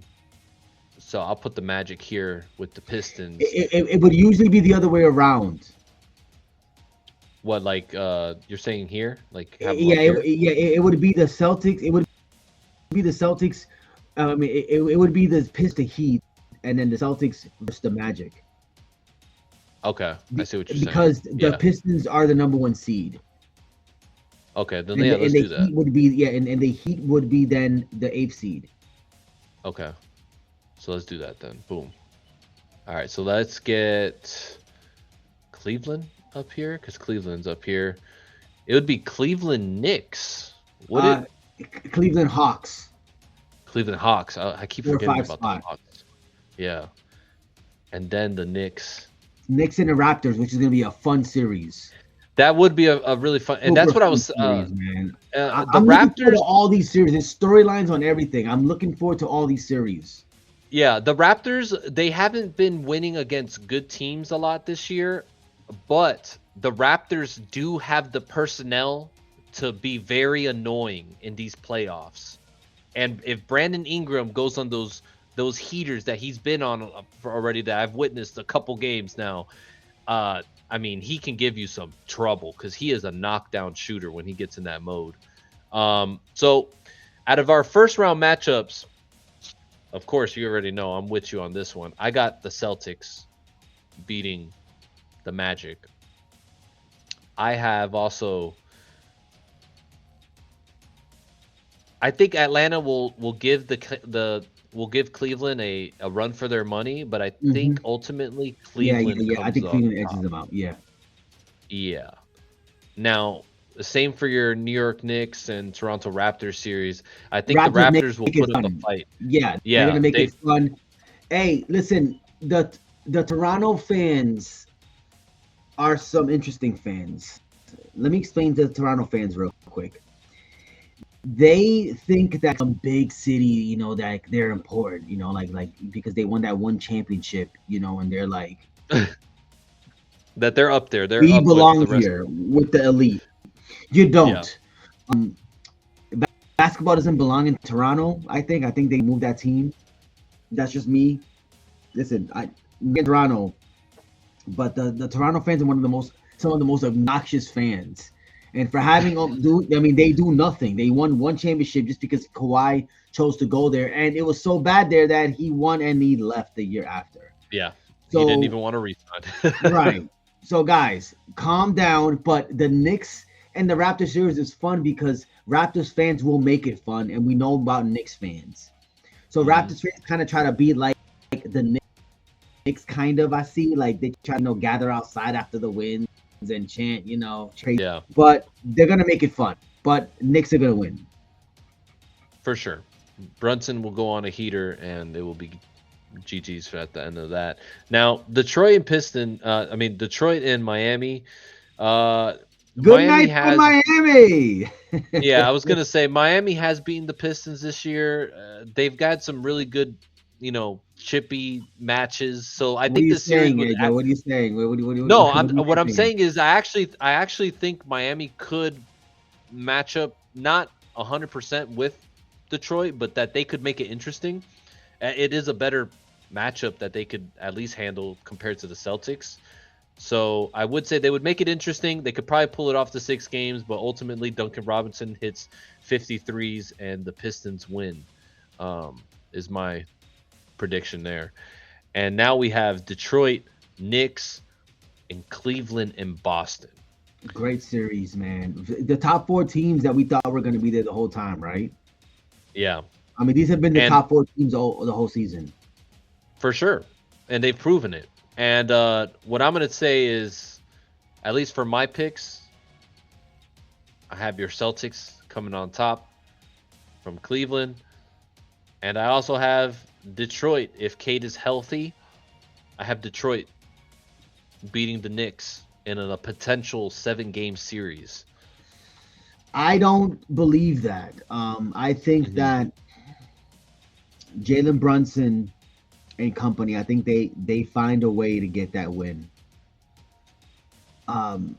So I'll put the Magic here with the Pistons. It would usually be the other way around. What, like you're saying here? Like have them Yeah, up here? it would be the Celtics. It would be the Celtics. I mean, it would be the Pistons Heat, and then the Celtics versus the Magic. Okay, I see what you're saying. Because the Yeah. Pistons are the number one seed, Okay, then and yeah, the, and let's the do that. Heat would be and the Heat would be then the eighth seed. Okay, so let's do that then. Boom. All right, so let's get Cleveland up here because Cleveland's up here. It would be Cleveland Knicks. Would Uh, it? Cleveland Hawks, Cleveland Hawks. I keep 4 or forgetting 5 about the spot. Hawks. Yeah, and then the Knicks. Knicks and the Raptors, which is going to be a fun series. That would be a really fun, and Super that's what I fun was. series, man. The I'm looking forward Raptors. to all these series. There's storylines on everything. I'm looking forward to all these series. Yeah, the Raptors, they haven't been winning against good teams a lot this year, but the Raptors do have the personnel to be very annoying in these playoffs. And if Brandon Ingram goes on those heaters that he's been on for already that I've witnessed a couple games now, I mean, he can give you some trouble because he is a knockdown shooter when he gets in that mode. So out of our first round matchups, of course, you already know I'm with you on this one. I got the Celtics beating the Magic. I have also. I think Atlanta will give the will give Cleveland a run for their money, but I Hmm. think ultimately Yeah, yeah, Cleveland yeah. I comes think on Cleveland edges top. them out. Yeah. Yeah. Now, the same for your New York Knicks and Toronto Raptors series. I think the Raptors make Raptors will it put up a fun. fight. Yeah, they're Yeah, gonna make they it fun. Hey, listen, the Toronto fans are some interesting fans. Let me explain to the Toronto fans real quick. They think that some big city, that they're important, like because they won that one championship, and they're like, that they're up there. They're we up with belong the rest here of them. with the elite. You Yeah. don't. Um, Basketball doesn't belong in Toronto. I think they moved that team. That's just me. Listen, I get Toronto, but the Toronto fans are some of the most obnoxious fans. And for having I mean, they do nothing. They won one championship just because Kawhi chose to go there, and it was so bad there that he won and he left the year after. Yeah. He didn't So even want to resign. right, so guys, calm down. But the Knicks and the Raptors series is fun because Raptors fans will make it fun, and we know about Knicks fans. So Hmm. Raptors fans kind of try to be like the Knicks kind of. I see like they try to gather outside after the wins and chant, trade. Yeah, But they're gonna make it fun. But Knicks are gonna win. for sure. Brunson will go on a heater, and it will be GG's at the end of that. Now, Detroit and Detroit and Miami. Uh, Good Miami night from has, Miami. yeah, I was gonna say Miami has beaten the Pistons this year. They've got some really good, chippy matches. So I What are think you this series saying, would. Joe? What are you saying? No, What are you what I'm thinking? saying is I actually think Miami could match up not 100% with Detroit, but that they could make it interesting. It is a better matchup that they could at least handle compared to the Celtics. So I would say they would make it interesting. They could probably pull it off the 6 games, but ultimately Duncan Robinson hits 53s and the Pistons win. Is my prediction there. And now we have Detroit, Knicks, and Cleveland and Boston. Great series, man. The top four teams that we thought were going to be there the whole time, right? Yeah, I mean, these have been the and top four teams the whole season. for sure, and they've proven it. And what I'm gonna say is, at least for my picks, I have your Celtics coming on top from Cleveland, and I also have Detroit. If Kate is healthy, I have Detroit beating the Knicks in a potential 7-game series. I don't believe that. I think Hmm. that Jalen Brunson and company, I think they find a way to get that win. Um,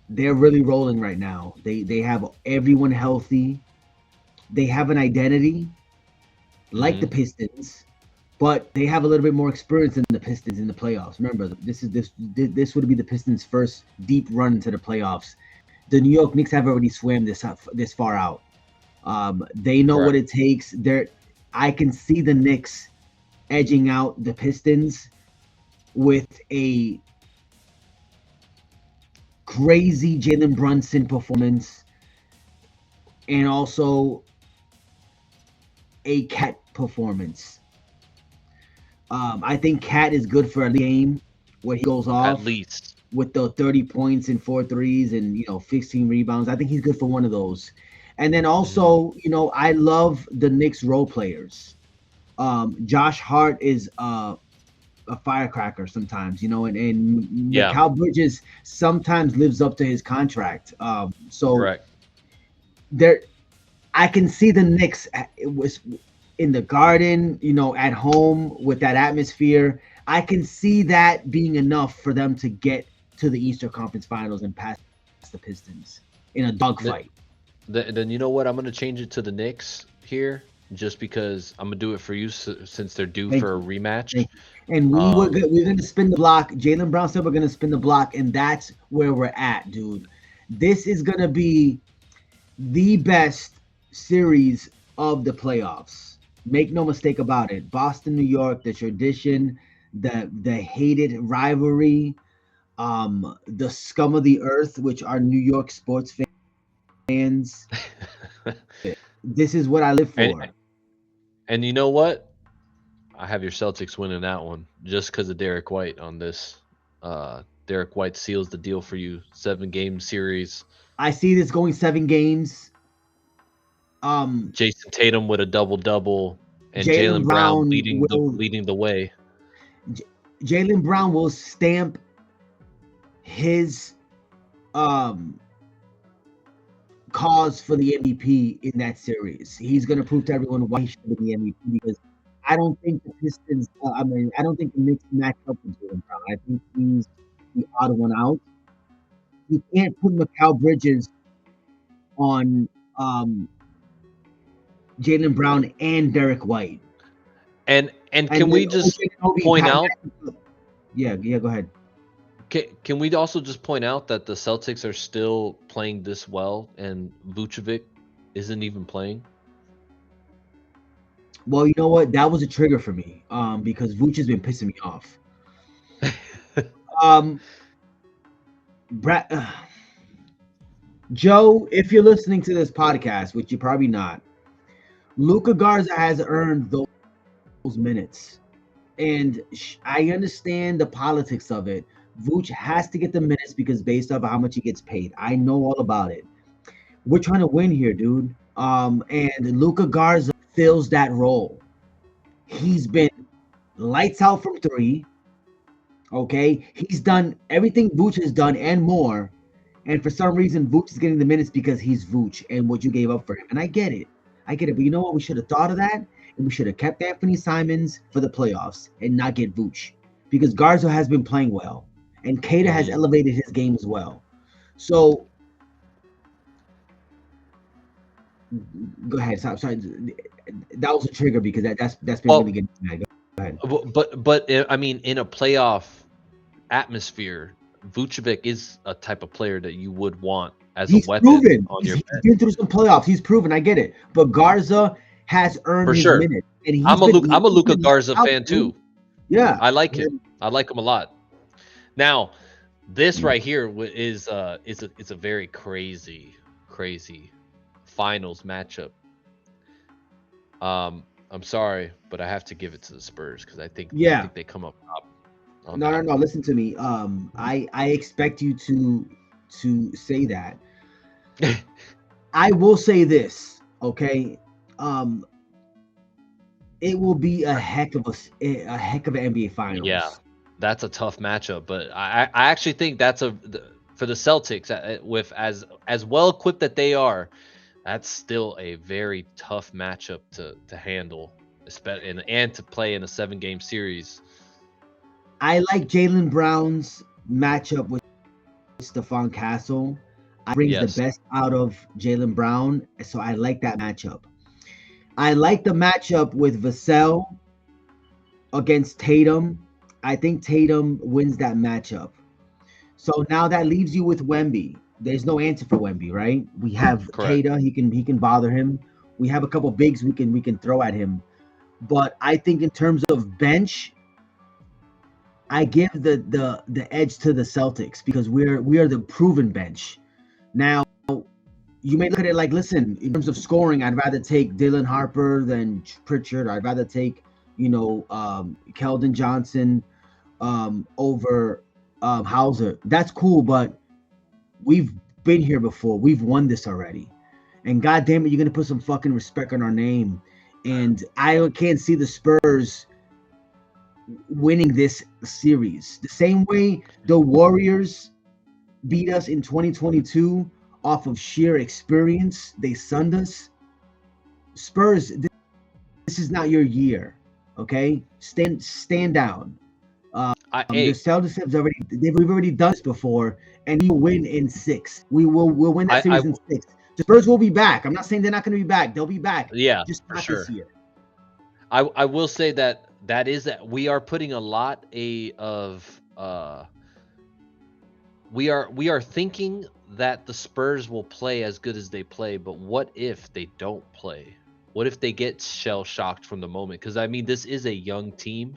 they're really rolling right now. They have everyone healthy. They have an identity like the Hmm. Pistons, but they have a little bit more experience than the Pistons in the playoffs. Remember, this would be the Pistons' first deep run into the playoffs. The New York Knicks have already swam this far out. They know what Correct. it takes. I can see the Knicks edging out the Pistons with a crazy Jalen Brunson performance and also a Cat performance. I think Cat is good for a game where he goes At off least. with the 30 points and 4 threes and 15 rebounds. I think he's good for one of those. And then Hmm. also, I love the Knicks role players. Josh Hart is a firecracker sometimes, and Yeah. Mikal Bridges sometimes lives up to his contract. So Correct. there, I can see the Knicks. It was in the Garden, at home with that atmosphere. I can see that being enough for them to get to the Eastern Conference Finals and pass the Pistons in a Th- dogfight. then you know what? I'm gonna change it to the Knicks here, just because I'm gonna do it for you since they're due Thank for a you. rematch. Thank you. And Um, we're gonna spin the block. Jalen Brown said we're gonna spin the block, and that's where we're at, dude. This is gonna be the best series of the playoffs. Make no mistake about it. Boston, New York, the tradition, the hated rivalry, the scum of the earth, which are New York sports fans. This is what I live and for. and you know what? I have your Celtics winning that one just because of Derek White on this. Derek White seals the deal for you. 7 game series. I see this going 7 games. Um, Jason Tatum with a double double, and Jalen Jalen Brown Brown will leading the way. J- Jalen Brown will stamp his um cause for the MVP in that series. He's going to prove to everyone why he should be the MVP because I don't think the Pistons. I don't think the Knicks match up with Jalen Brown. I think he's the odd one out. You can't put Mikal Bridges on um, Jalen Brown and Derek White, And and can then we just OJ Anobi point out? Yeah, go ahead. Can we also just point out that the Celtics are still playing this well, and Vucevic isn't even playing? Well, you know what? That was a trigger for me because Vooch has been pissing me off. Um, Brad, Joe, if you're listening to this podcast, which you're probably not, Luca Garza has earned those minutes. And I understand the politics of it. Vooch has to get the minutes because based off of how much he gets paid. I know all about it. We're trying to win here, dude. And Luca Garza fills that role. He's been lights out from three. Okay, he's done everything Vooch has done and more. And for some reason, Vooch is getting the minutes because he's Vooch and what you gave up for him. And I get it. I get it. But you know what? We should have thought of that. And we should have kept Anthony Simons for the playoffs and not get Vooch. Because Garza has been playing well. And Kata has Hmm. elevated his game as well. So go ahead. Sorry. That was a trigger because that's been really Well, good. Go ahead. but I mean, in a playoff atmosphere, Vucevic is a type of player that you would want as a He's weapon proven. on He's, your he's bench been through some playoffs. He's proven. I get it. But Garza has earned for his sure. minutes. And he's been I'm a he's Luca been lights Garza out, fan dude. too. Yeah. I like him. I like him a lot. Now, this right here is a very crazy finals matchup. I'm sorry, but I have to give it to the Spurs because I Yeah. think they come up top on No, no, that no. one. Listen to me. I expect you to say that. I will say this, okay? Um, it will be a heck of an NBA Yeah, Finals. that's a tough matchup, but I actually think that's for the Celtics with as well equipped that they are. That's still a very tough matchup to handle, especially and to play in a 7 game series. I like Jalen Brown's matchup with Stephon Castle. Brings the Yes, best out of Jalen Brown, so I like that matchup. I like the matchup with Vassell against Tatum. I think Tatum wins that matchup. So now that leaves you with Wemby. There's no answer for Wemby, right? We have correct. Kata. He can bother him. We have a couple bigs we can throw at him. But I think in terms of bench, I give the edge to the Celtics because we are the proven bench. Now you may look at it like, listen, in terms of scoring, I'd rather take Dylan Harper than Pritchard. I'd rather take Keldon Johnson over Hauser. That's cool, but we've been here before. We've won this already. And God damn it, you're gonna put some fucking respect on our name. And I can't see the Spurs winning this series. The same way the Warriors beat us in 2022 off of sheer experience. They sunned us. Spurs, this is not your year. Okay? Stand down. The Hey, Celtics we've already done this before, and we will win in six. We'll win that I series in six. The Spurs will be back. I'm not saying they're not going to be back. They'll be back, yeah, just for not this sure. year. I will say that is that we are putting a lot of we are thinking that the Spurs will play as good as they play, but what if they don't play? What if they get shell shocked from the moment? Because I mean, this is a young team,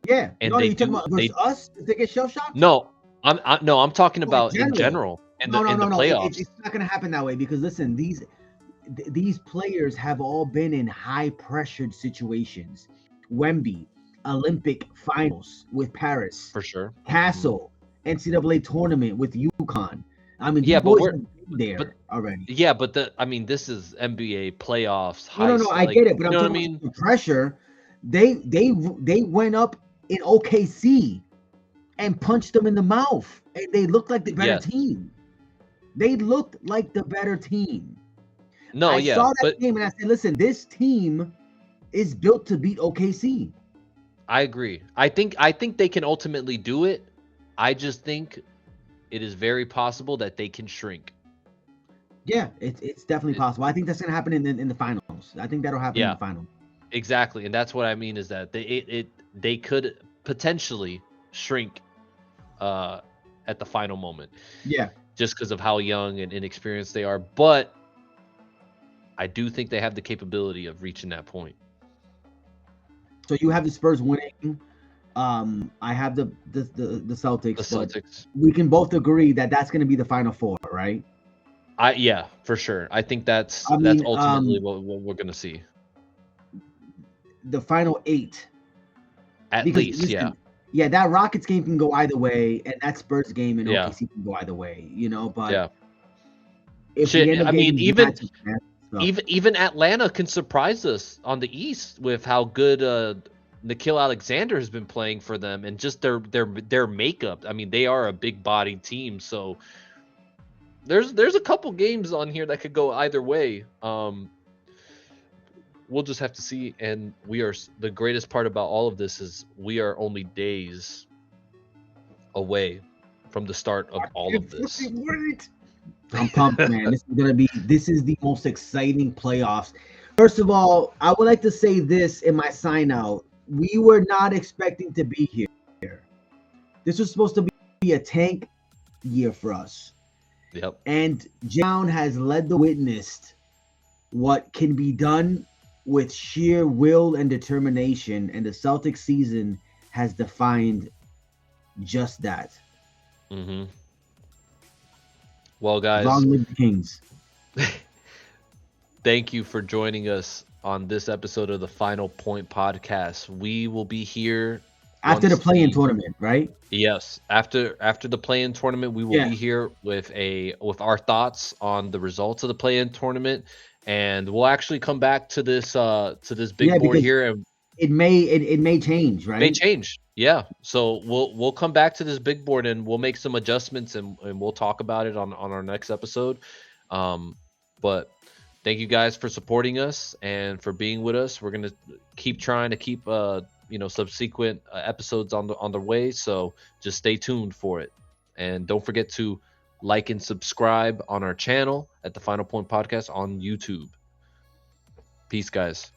Yeah. and No, they you talking do about versus they us? If they get shell shocked? no, I'm talking No, in about in general. general No, no, in the no, no. playoffs It's not gonna happen that way because listen, these players have all been in high pressured situations. Wemby, Olympic finals with Paris, for sure. Hmm. Castle, NCAA tournament with UConn. I mean, these Yeah, but boys we're have been but there already. yeah, but I mean, this is NBA playoffs, No, no, no. I like get it, but you I'm know what I talking about mean? the pressure. They went up in OKC and punched them in the mouth, and they looked like the better Yes. team. They looked like the better team. No, I yeah, saw that but game and I said, listen, this team is built to beat OKC. I agree. I think they can ultimately do it. I just think it is very possible that they can shrink. Yeah, it's definitely It, possible. I think that's gonna happen in the finals. I think that'll happen in yeah, the final. exactly, and that's what I mean is that they could potentially shrink uh at the final moment Yeah. just because of how young and inexperienced they are. But I do think they have the capability of reaching that point. So you have the Spurs winning. I have the The Celtics, but Celtics. we can both agree that that's gonna be the final four, right? Yeah, for sure. I think I that's mean, ultimately what we're gonna see. the final eight. At Because least, yeah. listen, yeah, that Rockets game can go either way, and that Spurs game in Yeah. OKC can go either way, But Yeah. if we Shit, end up I mean, getting these matchups, man, stuff. even Atlanta can surprise us on the East with how good Nikhil Alexander has been playing for them and just their makeup. I mean, they are a big bodied team, so there's a couple games on here that could go either way. We'll just have to see. And the greatest part about all of this is we are only days away from the start of all of Can't this. fucking wait. I'm pumped, man. This is the most exciting playoffs. First of all, I would like to say this in my sign out. We were not expecting to be here. This was supposed to be a tank year for us. Yep. And Brown has led the witnessed what can be done with sheer will and determination, and the Celtics season has defined just that. Hmm. Well, guys, Long live the Kings. thank you for joining us on this episode of the Final Point Podcast. We will be here After the once play-in the tournament, right? yes, after the play-in tournament, we will Yeah. be here with our thoughts on the results of the play-in tournament, and we'll actually come back to this big Yeah, board because here and it may change, may right? change. Yeah. So we'll come back to this big board and we'll make some adjustments and we'll talk about it on our next episode. But thank you guys for supporting us and for being with us. We're gonna keep trying to keep subsequent episodes on the way. So just stay tuned for it, and don't forget to like and subscribe on our channel at the Final Point Podcast on YouTube. Peace, guys.